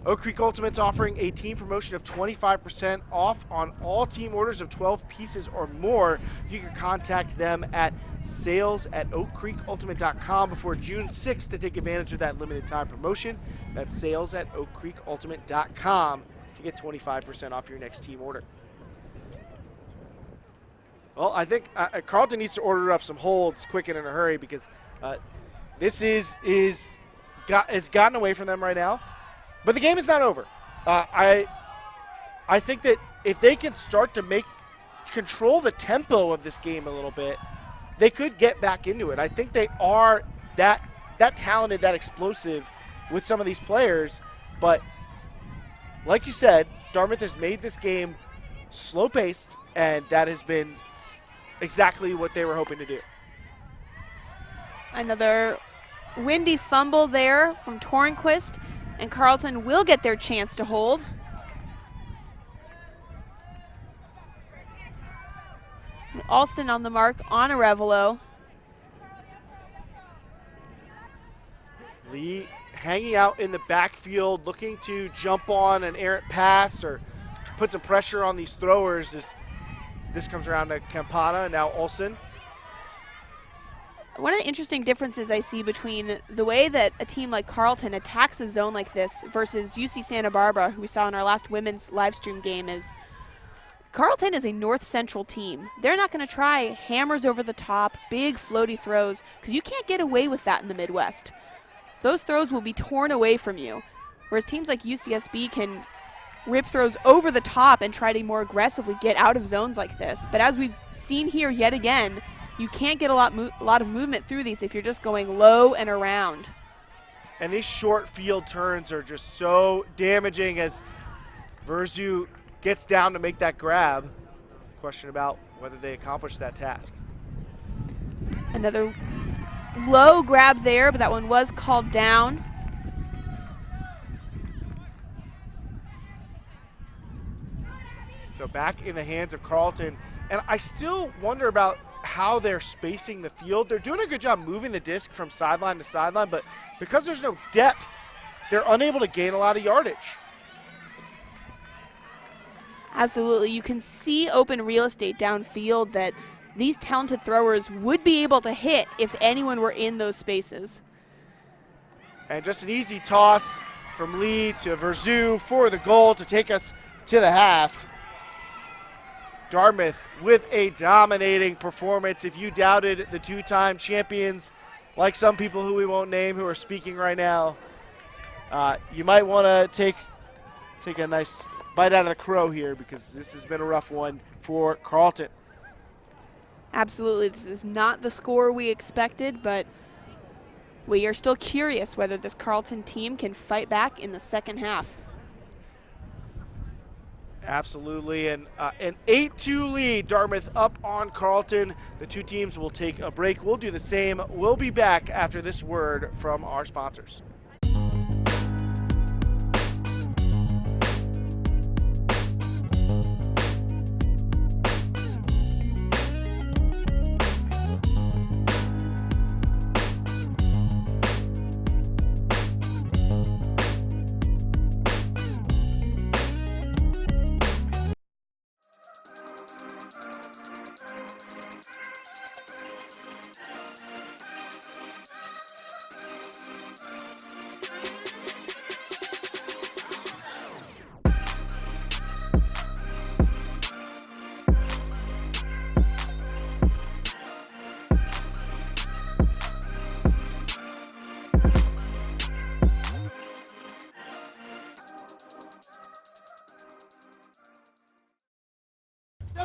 Oak Creek Ultimate's offering a team promotion of 25% off on all team orders of 12 pieces or more. You can contact them at sales@oakcreekultimate.com before June 6th to take advantage of that limited time promotion. That's sales@oakcreekultimate.com to get 25% off your next team order. Well, I think Carleton needs to order up some holds quick and in a hurry because this has gotten away from them right now. But the game is not over. I think that if they can start to control the tempo of this game a little bit, they could get back into it. I think they are that talented, that explosive with some of these players. But like you said, Dartmouth has made this game slow-paced, and that has been exactly what they were hoping to do. Another windy fumble there from Tornquist, and Carleton will get their chance to hold. Alston on the mark on Arevalo. Lee hanging out in the backfield, looking to jump on an errant pass or put some pressure on these throwers as this comes around to Campana and now Olsen. One of the interesting differences I see between the way that a team like Carleton attacks a zone like this versus UC Santa Barbara, who we saw in our last women's live stream game, is Carleton is a north central team. They're not going to try hammers over the top, big floaty throws, because you can't get away with that in the Midwest. Those throws will be torn away from you, whereas teams like UCSB can rip throws over the top and try to more aggressively get out of zones like this. But as we've seen here yet again, you can't get a lot of movement through these if you're just going low and around. And these short field turns are just so damaging as Verzu gets down to make that grab. Question about whether they accomplish that task. Another low grab there, but that one was called down. So back in the hands of Carleton. And I still wonder about how they're spacing the field. They're doing a good job moving the disc from sideline to sideline, but because there's no depth, they're unable to gain a lot of yardage. Absolutely. You can see open real estate downfield that these talented throwers would be able to hit if anyone were in those spaces. And just an easy toss from Lee to Verzu for the goal to take us to the half. Dartmouth with a dominating performance. If you doubted the two-time champions, like some people who we won't name who are speaking right now, you might want to take a nice bite out of the crow here because this has been a rough one for Carleton. Absolutely. This is not the score we expected, but we are still curious whether this Carleton team can fight back in the second half. Absolutely, and an 8-2 lead, Dartmouth up on Carleton. The two teams will take a break. We'll do the same. We'll be back after this word from our sponsors.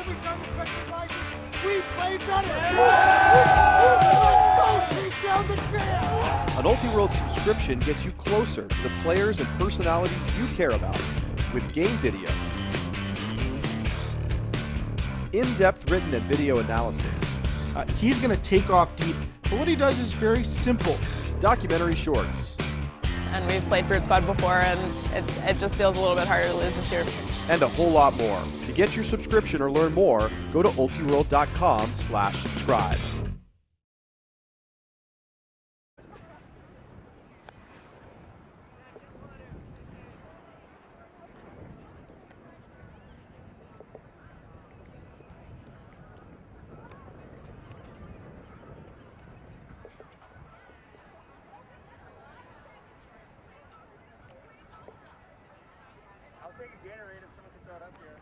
every time the pressure rises, we play better. Let's go, take down the field. An Ultiworld subscription gets you closer to the players and personalities you care about with game video, in-depth written and video analysis, He's going to take off deep, but what he does is very simple. documentary shorts, And we've played Brute Squad before, and it just feels a little bit harder to lose this year. and a whole lot more. To get your subscription or learn more, go to ultiworld.com/subscribe. I'll take a Gatorade if someone can throw it up here.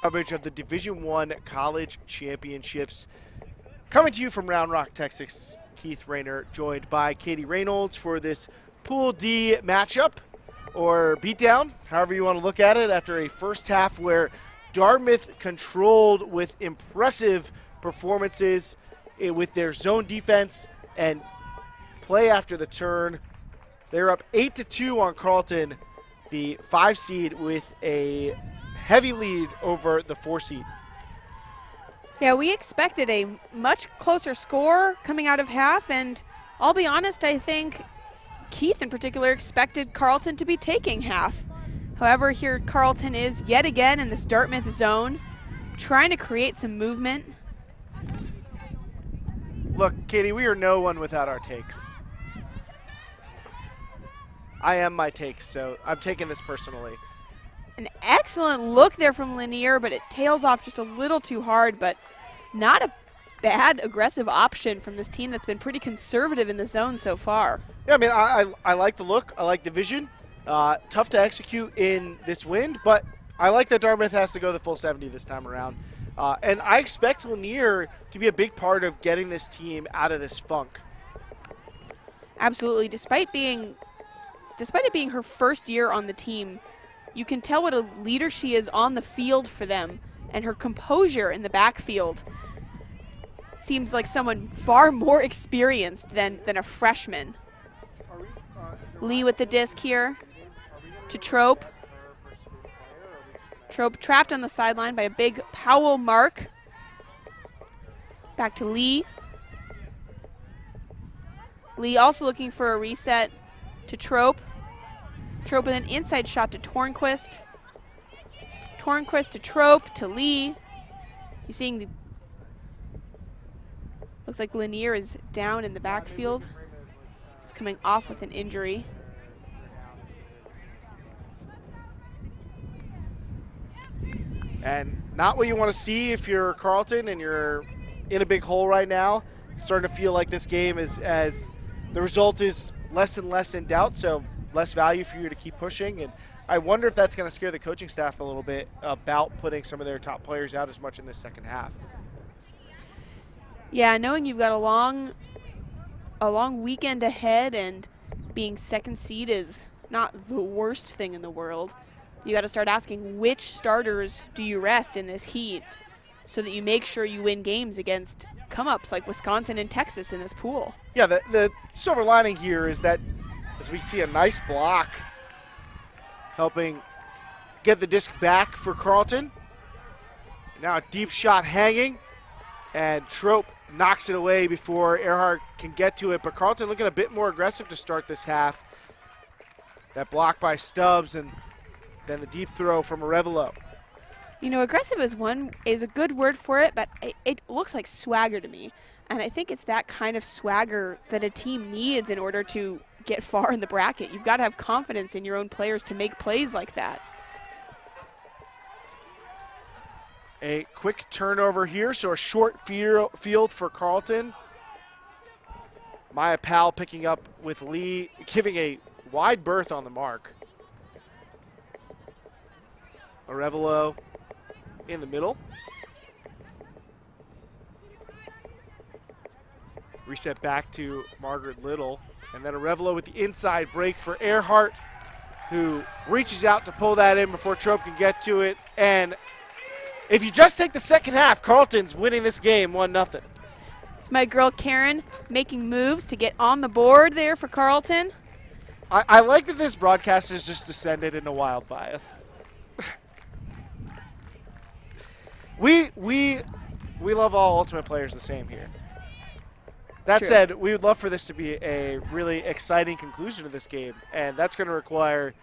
Coverage of the Division I College Championships. Coming to you from Round Rock, Texas, Keith Rayner, joined by Katie Reynolds for this Pool D matchup, or beatdown, however you want to look at it, after a first half where Dartmouth controlled with impressive performances with their zone defense and play after the turn. They're up 8-2 on Carleton, the 5 seed, with a heavy lead over the 4 seed. Yeah, we expected a much closer score coming out of half, and I'll be honest, I think Keith in particular expected Carleton to be taking half. However, here Carleton is yet again in this Dartmouth zone, trying to create some movement. Look, Katie, we are no one without our takes. I am my takes, so I'm taking this personally. An excellent look there from Lanier, but it tails off just a little too hard, but not a bad aggressive option from this team that's been pretty conservative in the zone so far. Yeah, I mean, I like the look. I like the vision. Tough to execute in this wind, but I like that Dartmouth has to go the full 70 this time around. And I expect Lanier to be a big part of getting this team out of this funk. Absolutely. Despite it being her first year on the team, you can tell what a leader she is on the field for them, and her composure in the backfield seems like someone far more experienced than a freshman. Lee with the disc here to Trope. Trope trapped on the sideline by a big Powell mark. Back to Lee. Lee also looking for a reset to Trope. Trope with an inside shot to Tornquist. Tornquist to Trope to Lee. You're seeing the, looks like Lanier is down in the backfield. He's coming off with an injury. And not what you want to see if you're Carleton and you're in a big hole right now. It's starting to feel like this game is, as the result is less and less in doubt, so less value for you to keep pushing. And I wonder if that's going to scare the coaching staff a little bit about putting some of their top players out as much in the second half. Yeah, knowing you've got a long weekend ahead, and being second seed is not the worst thing in the world. You got to start asking, which starters do you rest in this heat so that you make sure you win games against come-ups like Wisconsin and Texas in this pool. Yeah, the silver lining here is that as we see a nice block helping get the disc back for Carleton. Now a deep shot hanging, and Trope knocks it away before Earhart can get to it. But Carleton looking a bit more aggressive to start this half. That block by Stubbs, and then the deep throw from Arevalo. You know, aggressive is a good word for it, but it looks like swagger to me. And I think it's that kind of swagger that a team needs in order to get far in the bracket. You've got to have confidence in your own players to make plays like that. A quick turnover here, so a short field for Carleton. Maya Powell picking up with Lee, giving a wide berth on the mark. Arevalo in the middle. Reset back to Margaret Little. And then Arevalo with the inside break for Earhart, who reaches out to pull that in before Trope can get to it. And if you just take the second half, Carleton's winning this game 1-0. It's my girl Karen making moves to get on the board there for Carleton. I like that this broadcast has just descended into wild bias. we love all Ultimate players the same here. That said, we would love for this to be a really exciting conclusion to this game, and that's going to require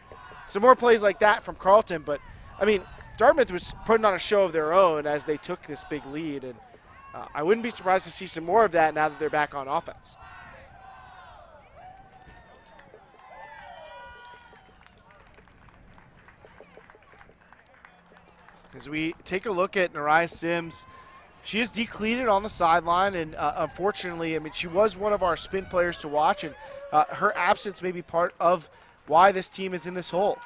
some more plays like that from Carleton. But, I mean, Dartmouth was putting on a show of their own as they took this big lead, and I wouldn't be surprised to see some more of that now that they're back on offense. As we take a look at Nariah Sims, she is decleated on the sideline, and unfortunately, I mean, she was one of our spin players to watch, and her absence may be part of why this team is in this hole.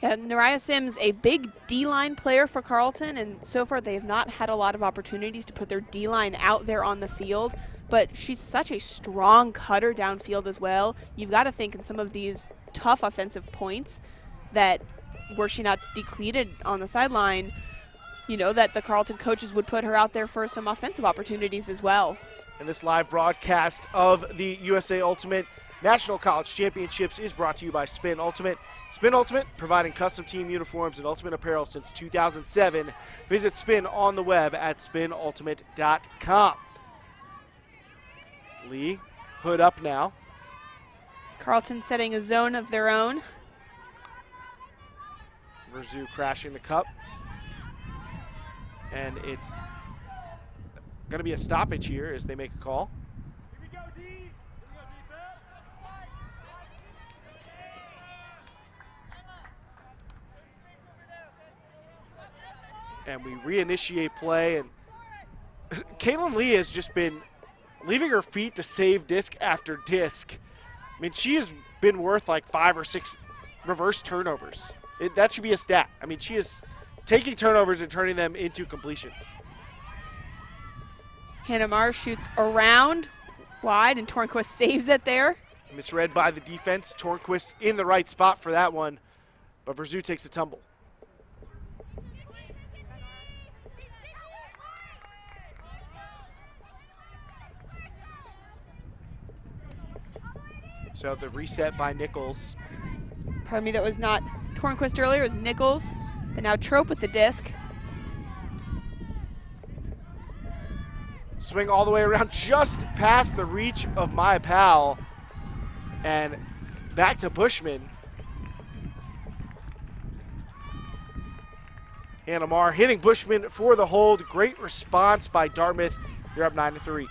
Yeah, Nariah Sims, a big D-line player for Carleton, and so far they have not had a lot of opportunities to put their D-line out there on the field, but she's such a strong cutter downfield as well. You've got to think in some of these tough offensive points that were she not decleated on the sideline, you know, that the Carleton coaches would put her out there for some offensive opportunities as well. And this live broadcast of the USA Ultimate National College Championships is brought to you by Spin Ultimate. Spin Ultimate, providing custom team uniforms and ultimate apparel since 2007. Visit Spin on the web at spinultimate.com. Lee, hood up now. Carleton setting a zone of their own. Verzu crashing the cup. And it's going to be a stoppage here as they make a call. And we reinitiate play, and Kaylin Lee has just been leaving her feet to save disc after disc. I mean, she has been worth like 5 or 6 reverse turnovers. That should be a stat. I mean, she is taking turnovers and turning them into completions. Hannah Marr shoots around wide, and Tornquist saves it there. Misread by the defense. Tornquist in the right spot for that one, but Verzu takes a tumble. So the reset by Nichols. Pardon me, that was not Tornquist earlier, it was Nichols. But now Trope with the disc. Swing all the way around, just past the reach of Maya Powell. And back to Bushman. Hannah Marr hitting Bushman for the hold. Great response by Dartmouth. They're up 9-3.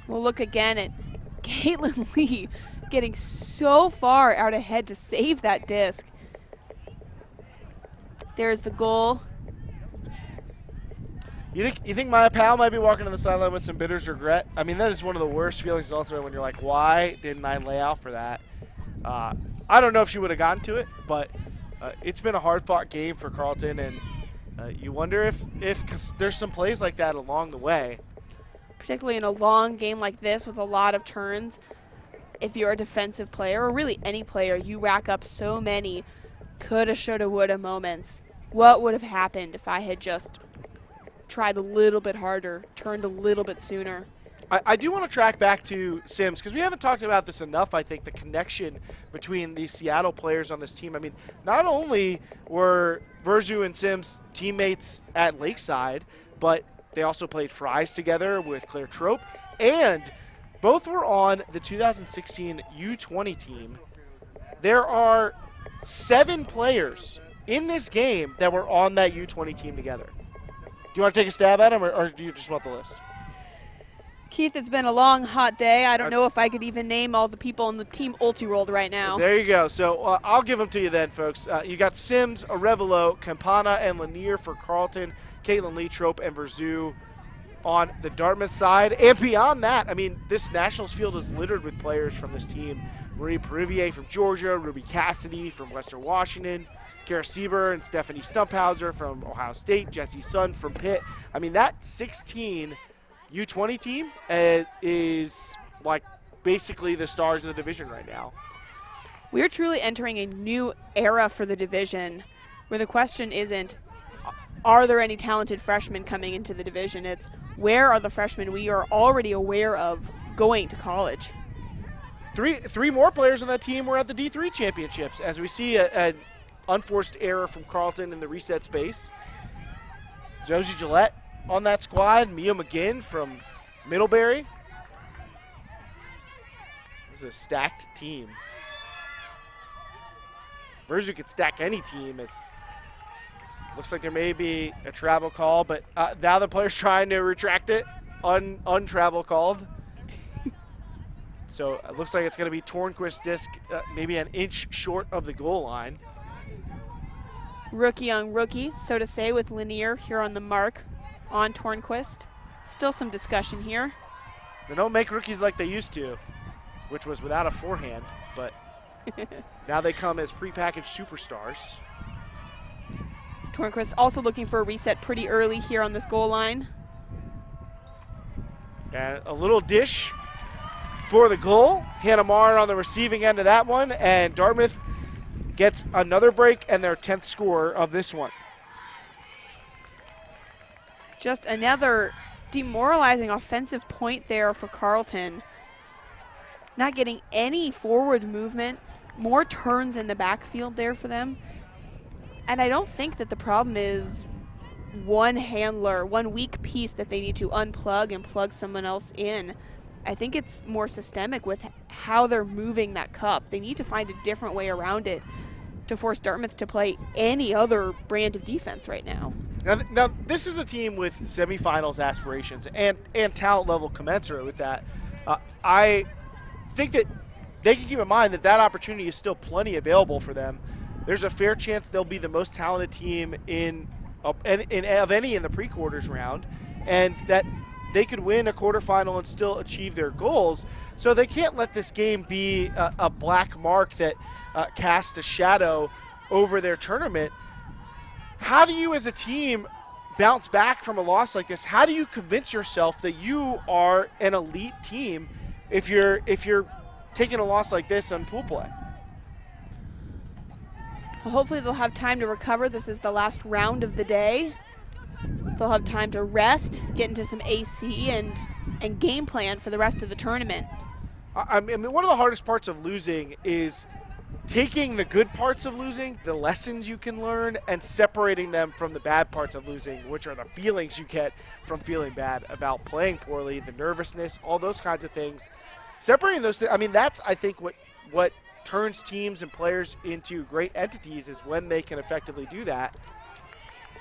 We'll look again at Caitlin Lee getting so far out ahead to save that disc. There's the goal. You think Maya Powell might be walking on the sideline with some bitter regret? I mean, that is one of the worst feelings in Ultimate when you're like, why didn't I lay out for that? I don't know if she would have gotten to it, but it's been a hard-fought game for Carleton, and you wonder if 'cause there's some plays like that along the way. Particularly in a long game like this with a lot of turns, if you're a defensive player, or really any player, you rack up so many coulda, shoulda, woulda moments. What would have happened if I had just tried a little bit harder, turned a little bit sooner? I do want to track back to Sims, because we haven't talked about this enough, I think, the connection between the Seattle players on this team. I mean, not only were Verzu and Sims teammates at Lakeside, but they also played fries together with Claire Trope, and both were on the 2016 U20 team. There are 7 players in this game that were on that U20 team together. Do you want to take a stab at them, or do you just want the list? Keith, it's been a long, hot day. I don't know if I could even name all the people on the team Ultiworld right now. There you go. So I'll give them to you then, folks. You got Sims, Arevalo, Campana, and Lanier for Carleton, Caitlin Leetrope, and Verzu on the Dartmouth side. And beyond that, I mean, this Nationals field is littered with players from this team. Marie Perivier from Georgia, Ruby Cassidy from Western Washington, Kara Sieber and Stephanie Stumphauser from Ohio State, Jessie Sun from Pitt. I mean, that 16 U20 team is like basically the stars of the division right now. We're truly entering a new era for the division where the question isn't, are there any talented freshmen coming into the division? It's, where are the freshmen we are already aware of going to college? Three more players on that team were at the D3 championships, as we see an unforced error from Carleton in the reset space. Josie Gillette on that squad, Mia McGinn from Middlebury. It was a stacked team. Verzu could stack any team. It looks like there may be a travel call, but now the player's trying to retract it, untravel called. So it looks like it's going to be Tornquist disc, maybe an inch short of the goal line. Rookie on rookie, so to say, with Lanier here on the mark on Tornquist. Still some discussion here. They don't make rookies like they used to, which was without a forehand, but now they come as prepackaged superstars. Tornquist also looking for a reset pretty early here on this goal line. And a little dish for the goal. Hannah Marr on the receiving end of that one, and Dartmouth gets another break and their 10th score of this one. Just another demoralizing offensive point there for Carleton. Not getting any forward movement, more turns in the backfield there for them. And I don't think that the problem is one handler, one weak piece that they need to unplug and plug someone else in. I think it's more systemic with how they're moving that cup. They need to find a different way around it to force Dartmouth to play any other brand of defense right now. Now this is a team with semifinals aspirations and talent level commensurate with that. I think that they can keep in mind that opportunity is still plenty available for them. There's a fair chance they'll be the most talented team of any in the pre-quarters round, and that they could win a quarterfinal and still achieve their goals. So they can't let this game be a black mark that casts a shadow over their tournament. How do you as a team bounce back from a loss like this? How do you convince yourself that you are an elite team if you're taking a loss like this on pool play? Well, hopefully they'll have time to recover. This is the last round of the day. They'll have time to rest, get into some AC, and game plan for the rest of the tournament. I mean, one of the hardest parts of losing is taking the good parts of losing, the lessons you can learn, and separating them from the bad parts of losing, which are the feelings you get from feeling bad about playing poorly, the nervousness, all those kinds of things. Separating those things, I mean, that's, I think, what turns teams and players into great entities is when they can effectively do that.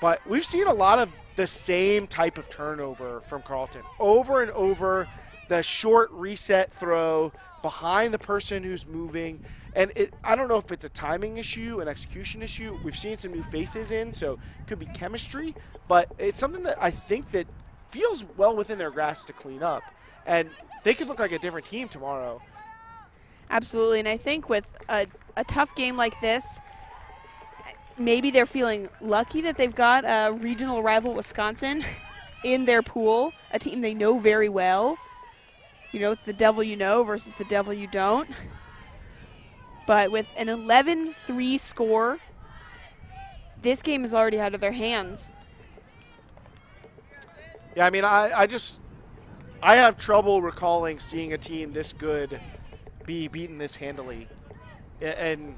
But we've seen a lot of the same type of turnover from Carleton. Over and over, the short reset throw behind the person who's moving. And I don't know if it's a timing issue, an execution issue. We've seen some new faces in, so it could be chemistry. But it's something that I think that feels well within their grasp to clean up. And they could look like a different team tomorrow. Absolutely, and I think with a tough game like this, maybe they're feeling lucky that they've got a regional rival, Wisconsin, in their pool, a team they know very well. You know, it's the devil you know versus the devil you don't. But with an 11-3 score, this game is already out of their hands. Yeah, I mean, I have trouble recalling seeing a team this good be beaten this handily, and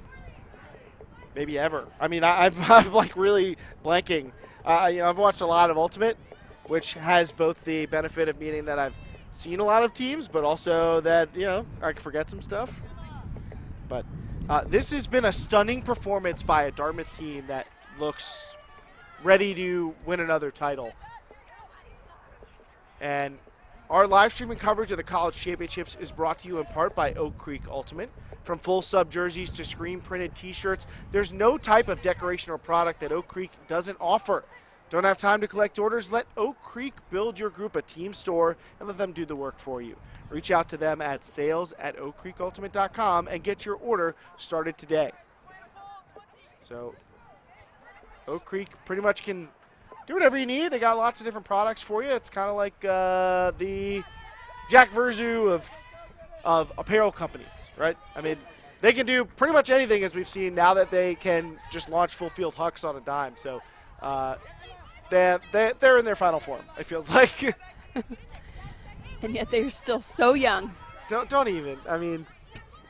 maybe ever. I mean, I'm like really blanking. I've watched a lot of Ultimate, which has both the benefit of meaning that I've seen a lot of teams, but also that, I can forget some stuff. But this has been a stunning performance by a Dartmouth team that looks ready to win another title. And Our live streaming coverage of the college championships is brought to you in part by Oak Creek Ultimate. From full sub jerseys to screen printed t-shirts, there's no type of decoration or product that Oak Creek doesn't offer. Don't have time to collect orders? Let Oak Creek build your group a team store and let them do the work for you. Reach out to them at sales@oakcreekultimate.com and get your order started today. So Oak Creek pretty much can do whatever you need. They got lots of different products for you. It's kind of like the Jack Verzu of apparel companies, right? I mean, they can do pretty much anything, as we've seen now that they can just launch full field hucks on a dime. So they're in their final form, it feels like. And yet they're still so young. Don't even. I mean,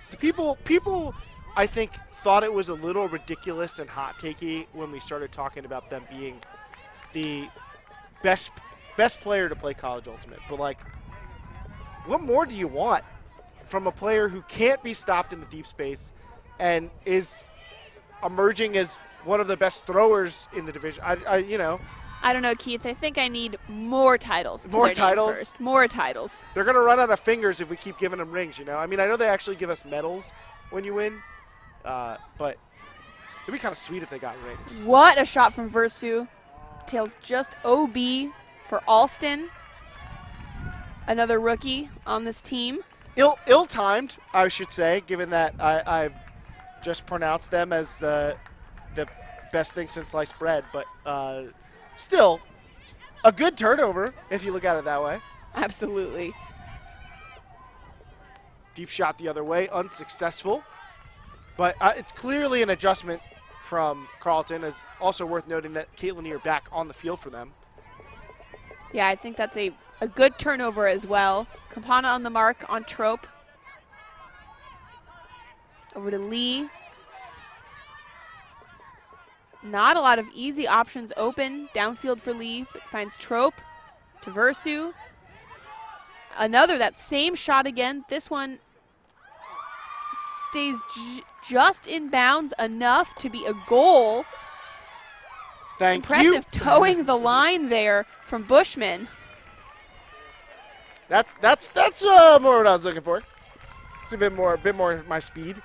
the people I think thought it was a little ridiculous and hot takey when we started talking about them being the best player to play college ultimate. But like, what more do you want from a player who can't be stopped in the deep space and is emerging as one of the best throwers in the division? I don't know, Keith. I think I need more titles. To More their name titles? first. More titles. They're going to run out of fingers if we keep giving them rings, I mean, I know they actually give us medals when you win, but it'd be kind of sweet if they got rings. What a shot from Versu. Tails just OB for Alston. Another rookie on this team. Ill-timed, I should say, given that I've just pronounced them as the best thing since sliced bread, but still a good turnover if you look at it that way. Absolutely. Deep shot the other way, unsuccessful, but it's clearly an adjustment from Carleton. It's also worth noting that Caitlin Ear back on the field for them. Yeah, I think that's a good turnover as well. Campana on the mark on Trope. Over to Lee. Not a lot of easy options open downfield for Lee, but finds Trope to Versu. Another, that same shot again. This one stays just in bounds enough to be a goal. Thank you. Impressive towing the line there from Bushman. That's more what I was looking for. It's a bit more my speed.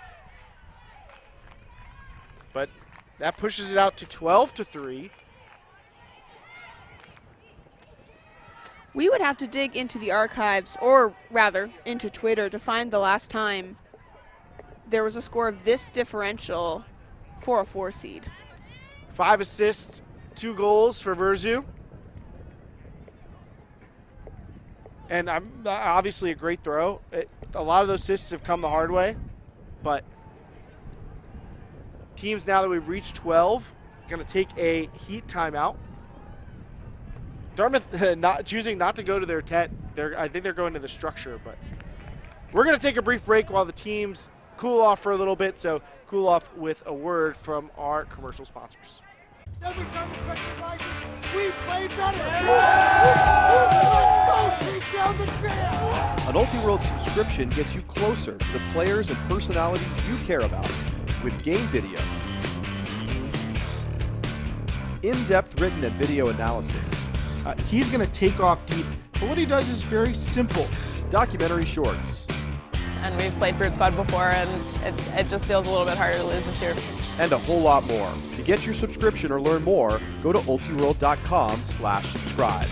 But that pushes it out to 12-3. We would have to dig into the archives, or rather into Twitter, to find the last time there was a score of this differential for a 4 seed. 5 assists, 2 goals for Verzu. And obviously a great throw. A lot of those assists have come the hard way, but teams, now that we've reached 12, going to take a heat timeout. Dartmouth choosing not to go to their tent. I think they're going to the structure, but we're going to take a brief break while the teams cool off for a little bit. So cool off with a word from our commercial sponsors. Every time the pressure rises, we play better. Let's go, take down the trail. An Ultiworld subscription gets you closer to the players and personalities you care about with game video, in-depth written and video analysis, He's going to take off deep, but what he does is very simple. documentary shorts, And we've played Brute Squad before, and it just feels a little bit harder to lose this year. and a whole lot more. To get your subscription or learn more, go to ultiworld.com/subscribe.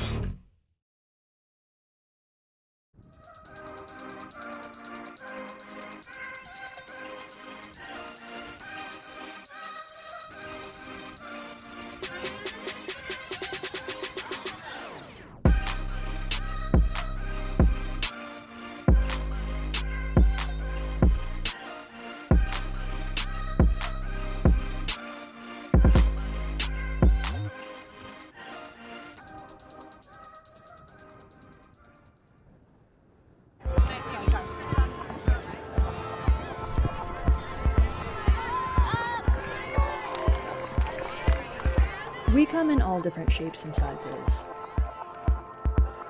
We come in all different shapes and sizes,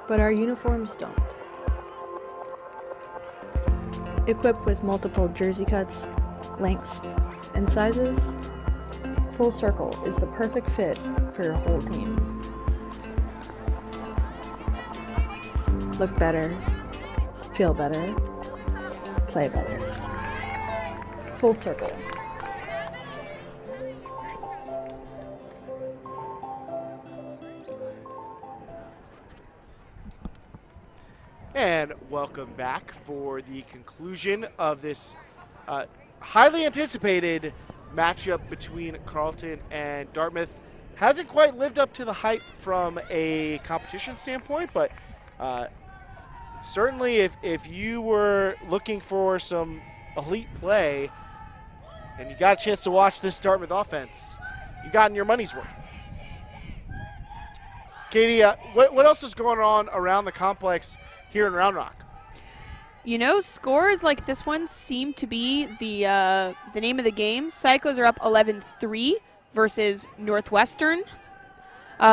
but our uniforms don't. Equipped with multiple jersey cuts, lengths, and sizes, Full Circle is the perfect fit for your whole team. look better, feel better, play better. Full circle. And welcome back for the conclusion of this highly anticipated matchup between Carleton and Dartmouth. Hasn't quite lived up to the hype from a competition standpoint, but certainly if you were looking for some elite play and you got a chance to watch this Dartmouth offense, you gotten your money's worth. Katie, what else is going on around the complex here in Round Rock? You know, scores like this one seem to be the name of the game. Cyclos are up 11-3 versus Northwestern.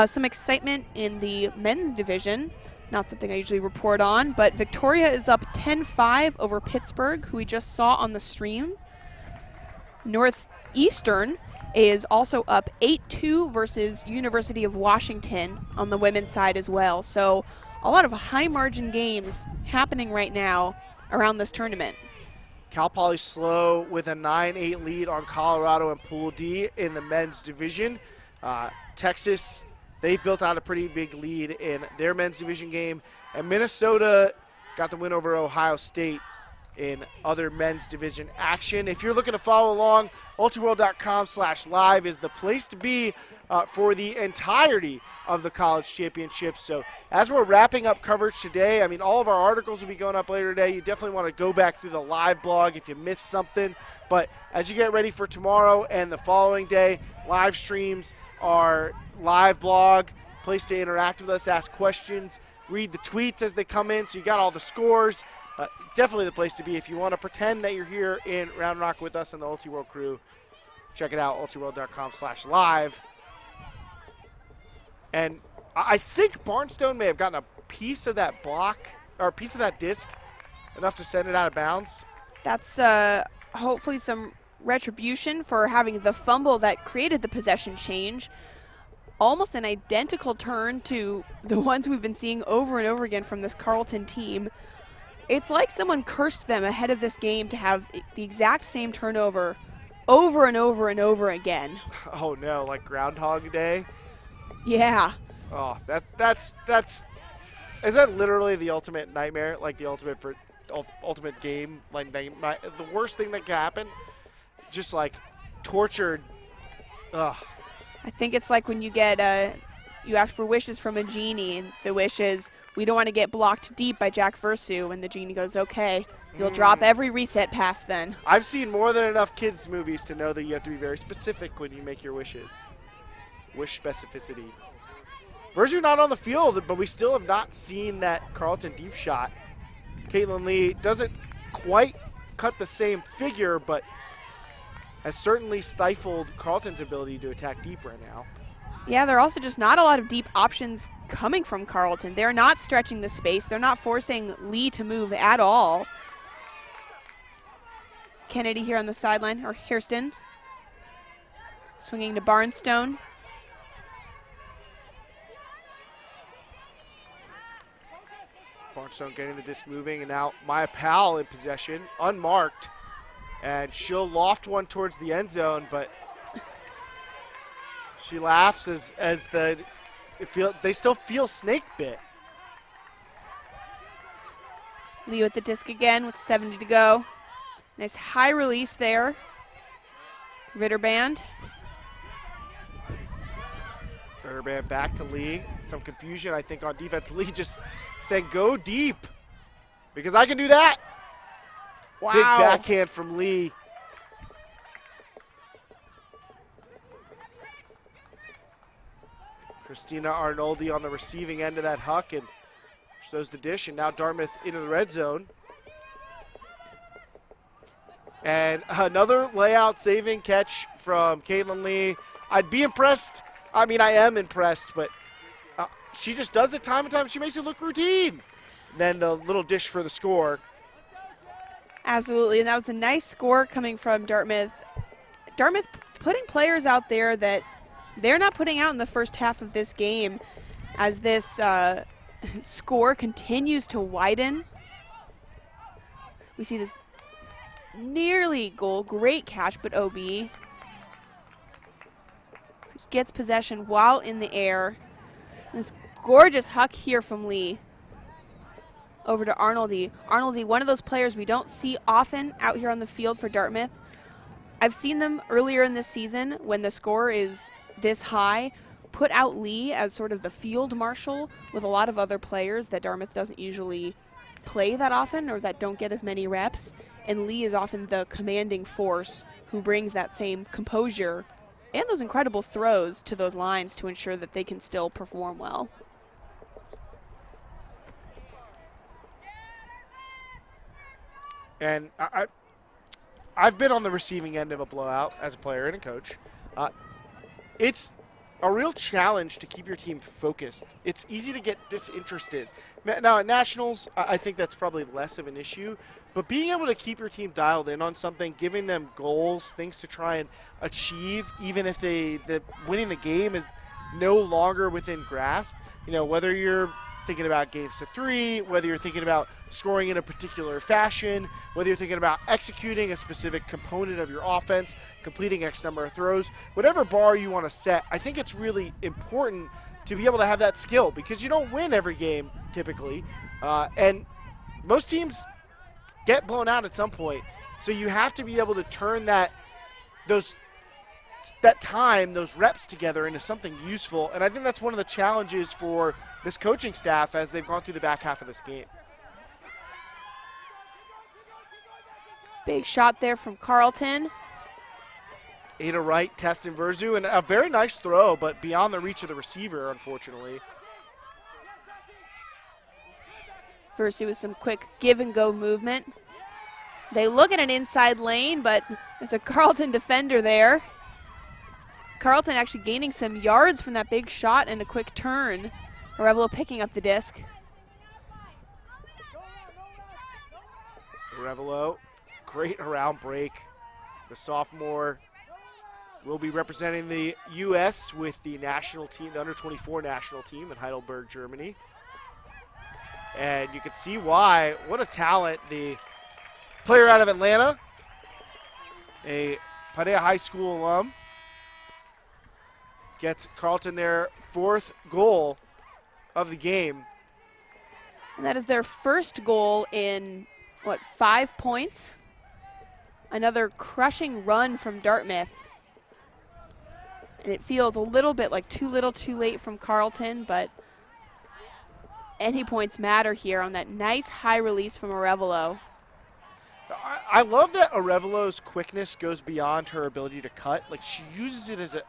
Some excitement in the men's division. Not something I usually report on, but Victoria is up 10-5 over Pittsburgh, who we just saw on the stream. Northeastern is also up 8-2 versus University of Washington on the women's side as well. So a lot of high-margin games happening right now around this tournament. Cal Poly slow with a 9-8 lead on Colorado and Pool D in the men's division. Texas, they've built out a pretty big lead in their men's division game. And Minnesota got the win over Ohio State in other men's division action. If you're looking to follow along, ultiworld.com/live is the place to be for the entirety of the college championships. So as we're wrapping up coverage today, I mean, all of our articles will be going up later today. You definitely want to go back through the live blog if you missed something. But as you get ready for tomorrow and the following day, live streams are live blog, place to interact with us, ask questions, read the tweets as they come in. So you got all the scores. Definitely the place to be if you want to pretend that you're here in Round Rock with us and the Ultiworld crew. Check it out, ultiworld.com/live. And I think Barnstone may have gotten a piece of that block, or a piece of that disc, enough to send it out of bounds. That's hopefully some retribution for having the fumble that created the possession change. Almost an identical turn to the ones we've been seeing over and over again from this Carleton team. It's like someone cursed them ahead of this game to have the exact same turnover over and over and over again. Oh no, like Groundhog Day? Yeah. Oh, that's is that literally the ultimate nightmare? Like the ultimate game, like the worst thing that can happen? Just like tortured. Ugh. I think it's like when you get you ask for wishes from a genie, and the wish is, we don't want to get blocked deep by Jack Versu, and the genie goes, okay, you'll drop every reset pass then. I've seen more than enough kids' movies to know that you have to be very specific when you make your wishes. Wish specificity. Versu not on the field, but we still have not seen that Carleton deep shot. Caitlin Lee doesn't quite cut the same figure, but has certainly stifled Carleton's ability to attack deep right now. Yeah, there are also just not a lot of deep options coming from Carleton. They're not stretching the space. They're not forcing Lee to move at all. Kennedy here on the sideline, or Hairston. Swinging to Barnstone. Barnstone getting the disc moving, and now Maya Powell in possession, unmarked. And she'll loft one towards the end zone, but she laughs as they still feel snake bit. Lee with the disc again with 70 to go. Nice high release there. Ritterband. Ritterband back to Lee. Some confusion, I think, on defense. Lee just saying, go deep, because I can do that. Wow. Big backhand from Lee. Christina Arnoldi on the receiving end of that huck and shows the dish, and now Dartmouth into the red zone. And another layout saving catch from Caitlin Lee. I'd be impressed. I mean, I am impressed, but she just does it time and time. She makes it look routine. Then the little dish for the score. Absolutely, and that was a nice score coming from Dartmouth. Dartmouth putting players out there that they're not putting out in the first half of this game, as this score continues to widen. We see this nearly goal. Great catch, but OB gets possession while in the air. This gorgeous huck here from Lee. Over to Arnoldy. Arnoldy, one of those players we don't see often out here on the field for Dartmouth. I've seen them earlier in this season when the score is this high, put out Lee as sort of the field marshal with a lot of other players that Dartmouth doesn't usually play that often or that don't get as many reps. And Lee is often the commanding force who brings that same composure and those incredible throws to those lines to ensure that they can still perform well. And I've been on the receiving end of a blowout as a player and a coach. It's a real challenge to keep your team focused. It's easy to get disinterested. Now at Nationals, I think that's probably less of an issue, but being able to keep your team dialed in on something, giving them goals, things to try and achieve, even if winning the game is no longer within grasp, whether you're thinking about games to 3, whether you're thinking about scoring in a particular fashion, whether you're thinking about executing a specific component of your offense, completing X number of throws, whatever bar you want to set, I think it's really important to be able to have that skill because you don't win every game typically, and most teams get blown out at some point. So you have to be able to turn those reps together into something useful, and I think that's one of the challenges for this coaching staff as they've gone through the back half of this game. Big shot there from Carleton. Ada Wright testing Verzu, and a very nice throw, but beyond the reach of the receiver, unfortunately. Verzu with some quick give-and-go movement. They look at an inside lane, but there's a Carleton defender there. Carleton actually gaining some yards from that big shot and a quick turn. Arevalo picking up the disc. Arevalo, great around break. The sophomore will be representing the U.S. with the national team, the under-24 national team in Heidelberg, Germany. And you can see why. What a talent. The player out of Atlanta, a Padilla High School alum, gets Carleton their 4th goal of the game. And that is their first goal in, 5 points? Another crushing run from Dartmouth. And it feels a little bit like too little too late from Carleton, but any points matter here on that nice high release from Arevalo. I love that Arevalo's quickness goes beyond her ability to cut. Like, she uses it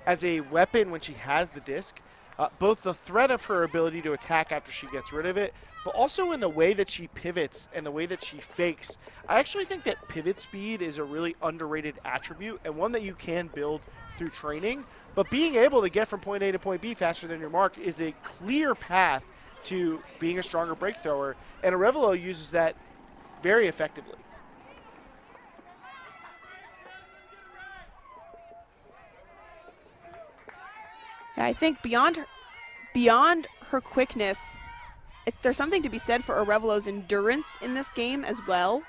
as a weapon when she has the disc. Both the threat of her ability to attack after she gets rid of it, but also in the way that she pivots and the way that she fakes. I actually think that pivot speed is a really underrated attribute and one that you can build through training. But being able to get from point A to point B faster than your mark is a clear path to being a stronger break thrower, and Arevalo uses that very effectively. Yeah, I think beyond her quickness, there's something to be said for Arevalo's endurance in this game as well.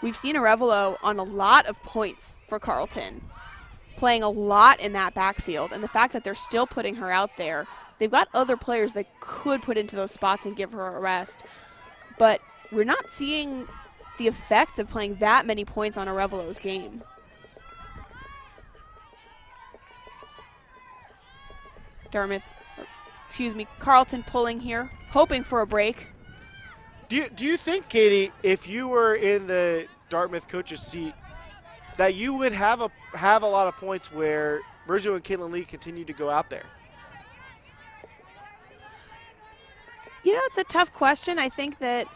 We've seen Arevalo on a lot of points for Carleton, playing a lot in that backfield, and the fact that they're still putting her out there, they've got other players that could put into those spots and give her a rest, but we're not seeing the effect of playing that many points on Arevalo's game. Carleton pulling here, hoping for a break. Do you think, Katie, if you were in the Dartmouth coach's seat, that you would have a lot of points where Verzu and Caitlin Lee continue to go out there? It's a tough question. I think that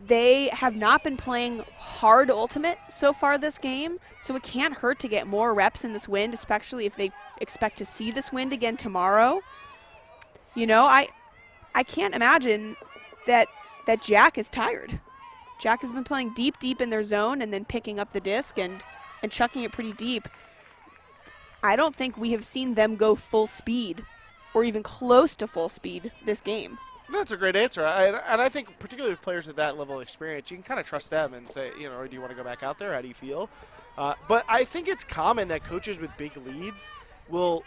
they have not been playing hard ultimate so far this game, so it can't hurt to get more reps in this wind, especially if they expect to see this wind again tomorrow. I can't imagine that Jack is tired. Jack has been playing deep in their zone and then picking up the disc and chucking it pretty deep. I don't think we have seen them go full speed or even close to full speed this game. That's a great answer. And I think particularly with players at that level of experience, you can kind of trust them and say, you know, do you want to go back out there? How do you feel? But I think it's common that coaches with big leads will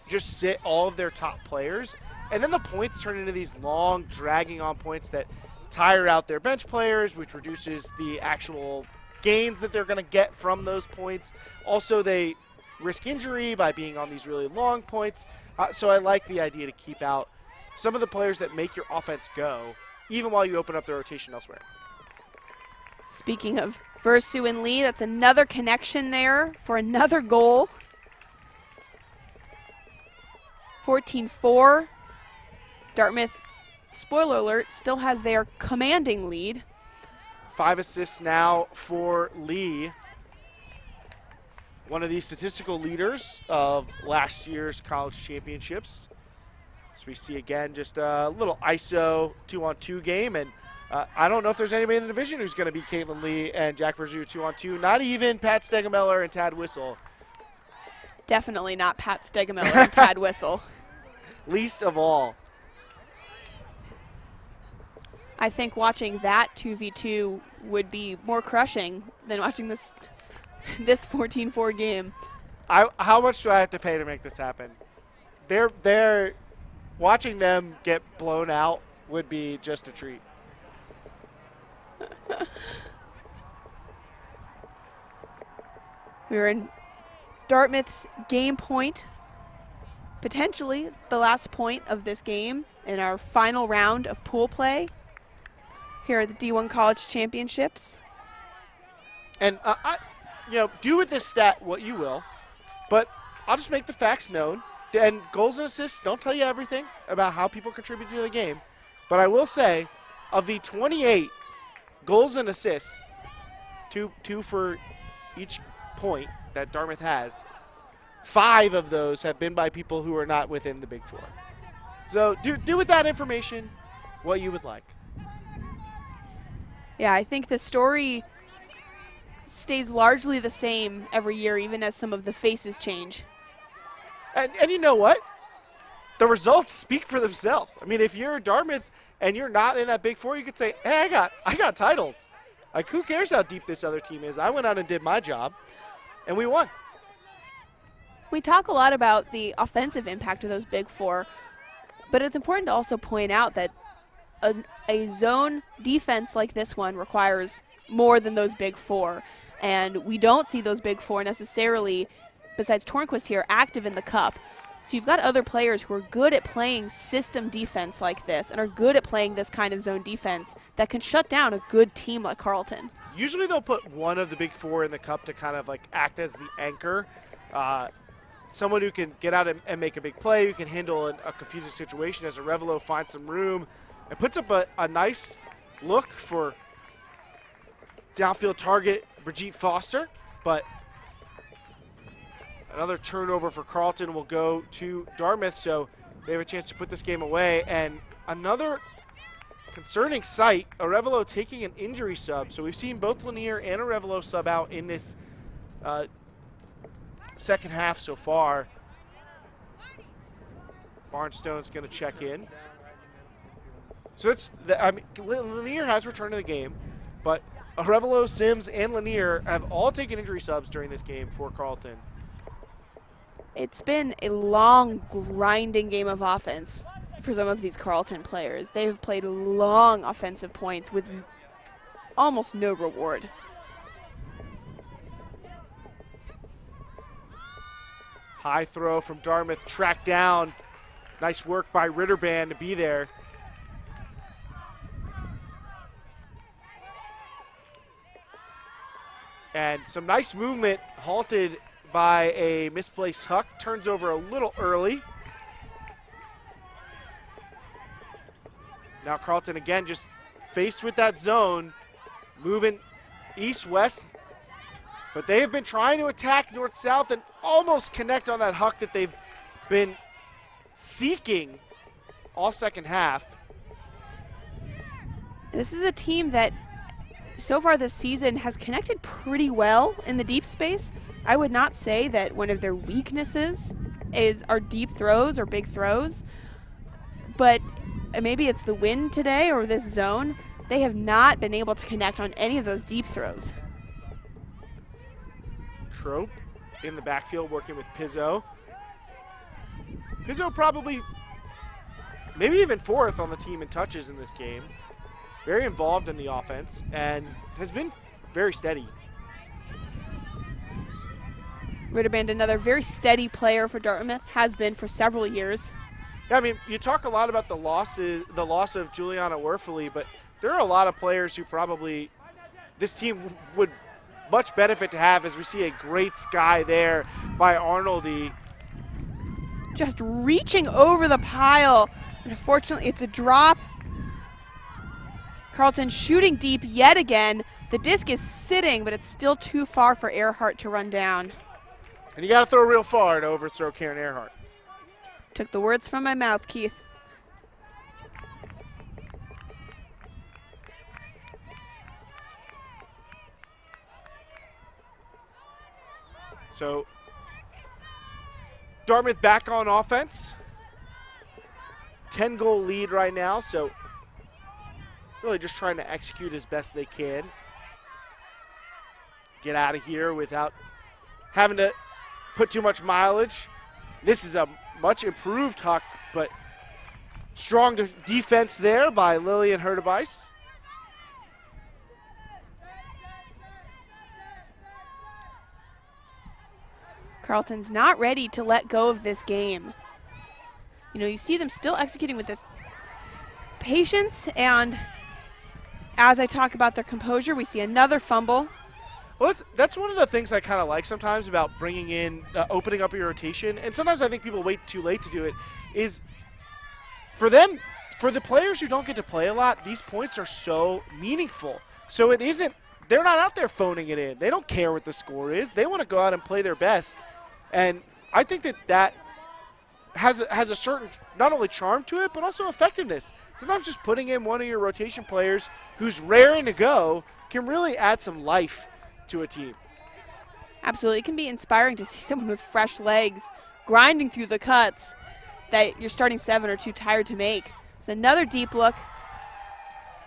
just sit all of their top players, and then the points turn into these long, dragging on points that tire out their bench players, which reduces the actual gains that they're going to get from those points. Also, they risk injury by being on these really long points. So I like the idea to keep out some of the players that make your offense go, even while you open up the rotation elsewhere. Speaking of Versu and Lee, that's another connection there for another goal. 14-4. Dartmouth, spoiler alert, still has their commanding lead. 5 assists now for Lee. One of the statistical leaders of last year's college championships. So we see again just a little ISO 2-on-2 game, and I don't know if there's anybody in the division who's going to beat Caitlin Lee and Jack Verzu 2-on-2. Not even Pat Stegemeller and Tad Whistle. Definitely not Pat Stegemeller and Tad Whistle. Least of all. I think watching that 2v2 would be more crushing than watching this 14-4 game. How much do I have to pay to make this happen? They're watching them get blown out would be just a treat. We're in Dartmouth's game point, potentially the last point of this game in our final round of pool play here at the D1 College Championships. And do with this stat what you will, but I'll just make the facts known. And goals and assists don't tell you everything about how people contribute to the game. But I will say, of the 28 goals and assists, two for each point that Dartmouth has, 5 of those have been by people who are not within the Big Four. So do with that information what you would like. Yeah, I think the story stays largely the same every year, even as some of the faces change. And you know what? The results speak for themselves. I mean, if you're Dartmouth and you're not in that Big Four, you could say, hey, I got titles. Like, who cares how deep this other team is? I went out and did my job, and we won. We talk a lot about the offensive impact of those Big Four, but it's important to also point out that a zone defense like this one requires more than those Big Four, and we don't see those Big Four necessarily, besides Tornquist here, active in the Cup. So you've got other players who are good at playing system defense like this and are good at playing this kind of zone defense that can shut down a good team like Carleton. Usually they'll put one of the Big Four in the Cup to kind of like act as the anchor. Someone who can get out and make a big play, who can handle a confusing situation as Arevalo finds some room and puts up a nice look for downfield target Brigitte Foster, but another turnover for Carleton will go to Dartmouth, so they have a chance to put this game away. And another concerning sight, Arevalo taking an injury sub. So we've seen both Lanier and Arevalo sub out in this second half so far. Barnstone's going to check in. So Lanier has returned to the game, but Arevalo, Sims, and Lanier have all taken injury subs during this game for Carleton. It's been a long, grinding game of offense for some of these Carleton players. They have played long offensive points with almost no reward. High throw from Dartmouth, tracked down. Nice work by Ritterband to be there. And some nice movement, halted by a misplaced huck. Turns over a little early. Now Carleton again just faced with that zone, moving east-west. But they have been trying to attack north-south and almost connect on that huck that they've been seeking all second half. This is a team that so far this season has connected pretty well in the deep space. I would not say that one of their weaknesses are deep throws or big throws, but maybe it's the wind today or this zone. They have not been able to connect on any of those deep throws. Trope in the backfield working with Pizzo. Pizzo probably maybe even 4th on the team in touches in this game. Very involved in the offense and has been very steady. Ritterband, another very steady player for Dartmouth, has been for several years. Yeah, I mean, you talk a lot about the loss of Juliana Werfeli, but there are a lot of players who probably this team would much benefit to have, as we see a great sky there by Arnoldy. Just reaching over the pile. And unfortunately, it's a drop. Carleton shooting deep yet again. The disc is sitting, but it's still too far for Earhart to run down. And you got to throw real far to overthrow Karen Earhart. Took the words from my mouth, Keith. So Dartmouth back on offense. 10-goal lead right now, so really just trying to execute as best they can. Get out of here without having to put too much mileage. This is a much improved Huck, but strong defense there by Lillian Hurtubise. Carleton's not ready to let go of this game. You know, you see them still executing with this patience, and as I talk about their composure, we see another fumble. Well, that's one of the things I kind of like sometimes about bringing in, opening up your rotation, and sometimes I think people wait too late to do it, is for them, for the players who don't get to play a lot, these points are so meaningful. So it isn't, they're not out there phoning it in. They don't care what the score is. They want to go out and play their best. And I think that has a certain, not only charm to it, but also effectiveness. Sometimes just putting in one of your rotation players who's raring to go can really add some life to a team. Absolutely. It can be inspiring to see someone with fresh legs grinding through the cuts that your starting 7 are too tired to make. It's another deep look.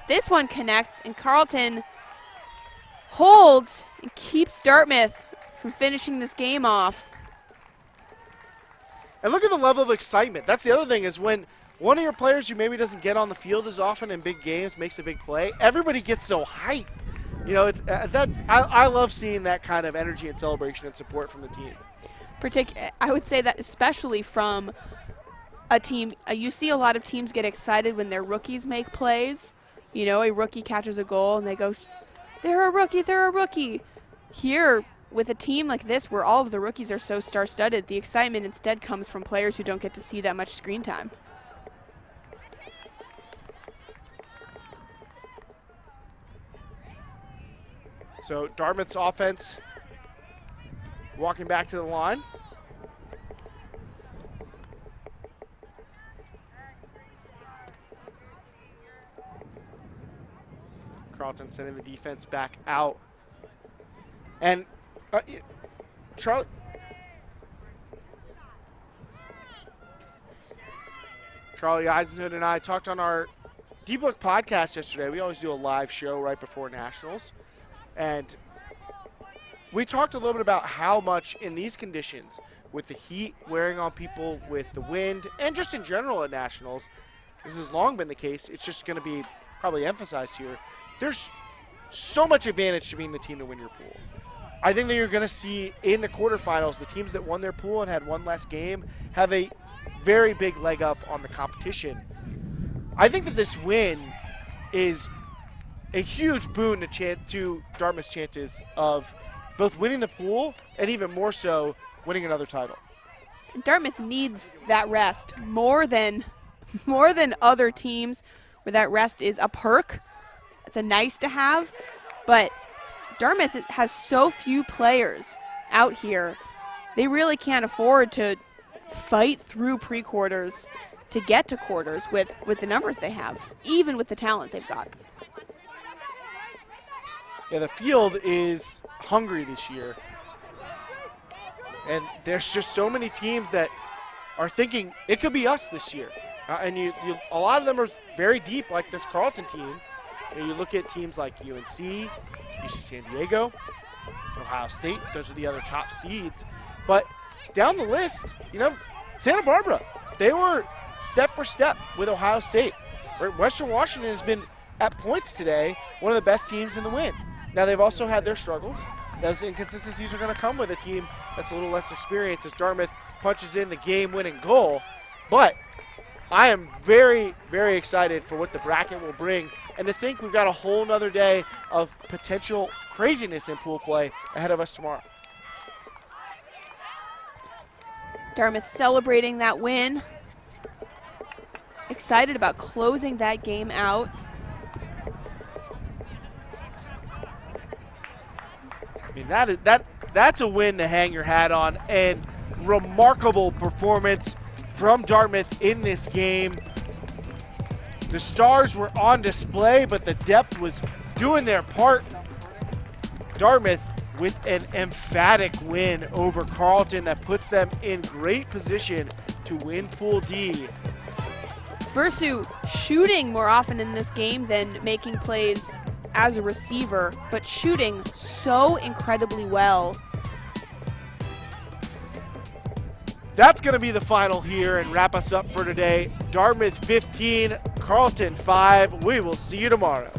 This one connects, and Carleton holds and keeps Dartmouth from finishing this game off. And look at the level of excitement. That's the other thing, is when one of your players who maybe doesn't get on the field as often in big games makes a big play, everybody gets so hyped. You know, it's I love seeing that kind of energy and celebration and support from the team. I would say that especially from a team, you see a lot of teams get excited when their rookies make plays. You know, a rookie catches a goal and they go, they're a rookie, they're a rookie. Here, with a team like this where all of the rookies are so star-studded, the excitement instead comes from players who don't get to see that much screen time. So Dartmouth's offense walking back to the line. Carleton sending the defense back out. And Charlie Eisenhood and I talked on our Deep Look podcast yesterday. We always do a live show right before Nationals. And we talked a little bit about how much in these conditions, with the heat wearing on people, with the wind, and just in general at Nationals, this has long been the case. It's just going to be probably emphasized here. There's so much advantage to being the team to win your pool. I think that you're going to see in the quarterfinals, the teams that won their pool and had one less game have a very big leg up on the competition. I think that this win is a huge boon to Dartmouth's chances of both winning the pool and even more so winning another title. Dartmouth needs that rest more than other teams where that rest is a perk. It's a nice to have, but Dartmouth has so few players out here. They really can't afford to fight through pre-quarters to get to quarters with the numbers they have, even with the talent they've got. the field is hungry this year. And there's just so many teams that are thinking it could be us this year. And a lot of them are very deep, like this Carleton team. You look at teams like UNC, UC San Diego, Ohio State. Those are the other top seeds. But down the list, Santa Barbara, they were step for step with Ohio State. Western Washington has been, at points today, one of the best teams in the win. Now, they've also had their struggles. Those inconsistencies are going to come with a team that's a little less experienced as Dartmouth punches in the game-winning goal. But I am very, very excited for what the bracket will bring, and to think we've got a whole nother day of potential craziness in pool play ahead of us tomorrow. Dartmouth celebrating that win. Excited about closing that game out. I mean, that's a win to hang your hat on, and remarkable performance from Dartmouth in this game. The stars were on display, but the depth was doing their part. Dartmouth with an emphatic win over Carleton that puts them in great position to win Pool D. Versu shooting more often in this game than making plays as a receiver, but shooting so incredibly well. That's going to be the final here and wrap us up for today. Dartmouth 15, Carleton 5. We will see you tomorrow.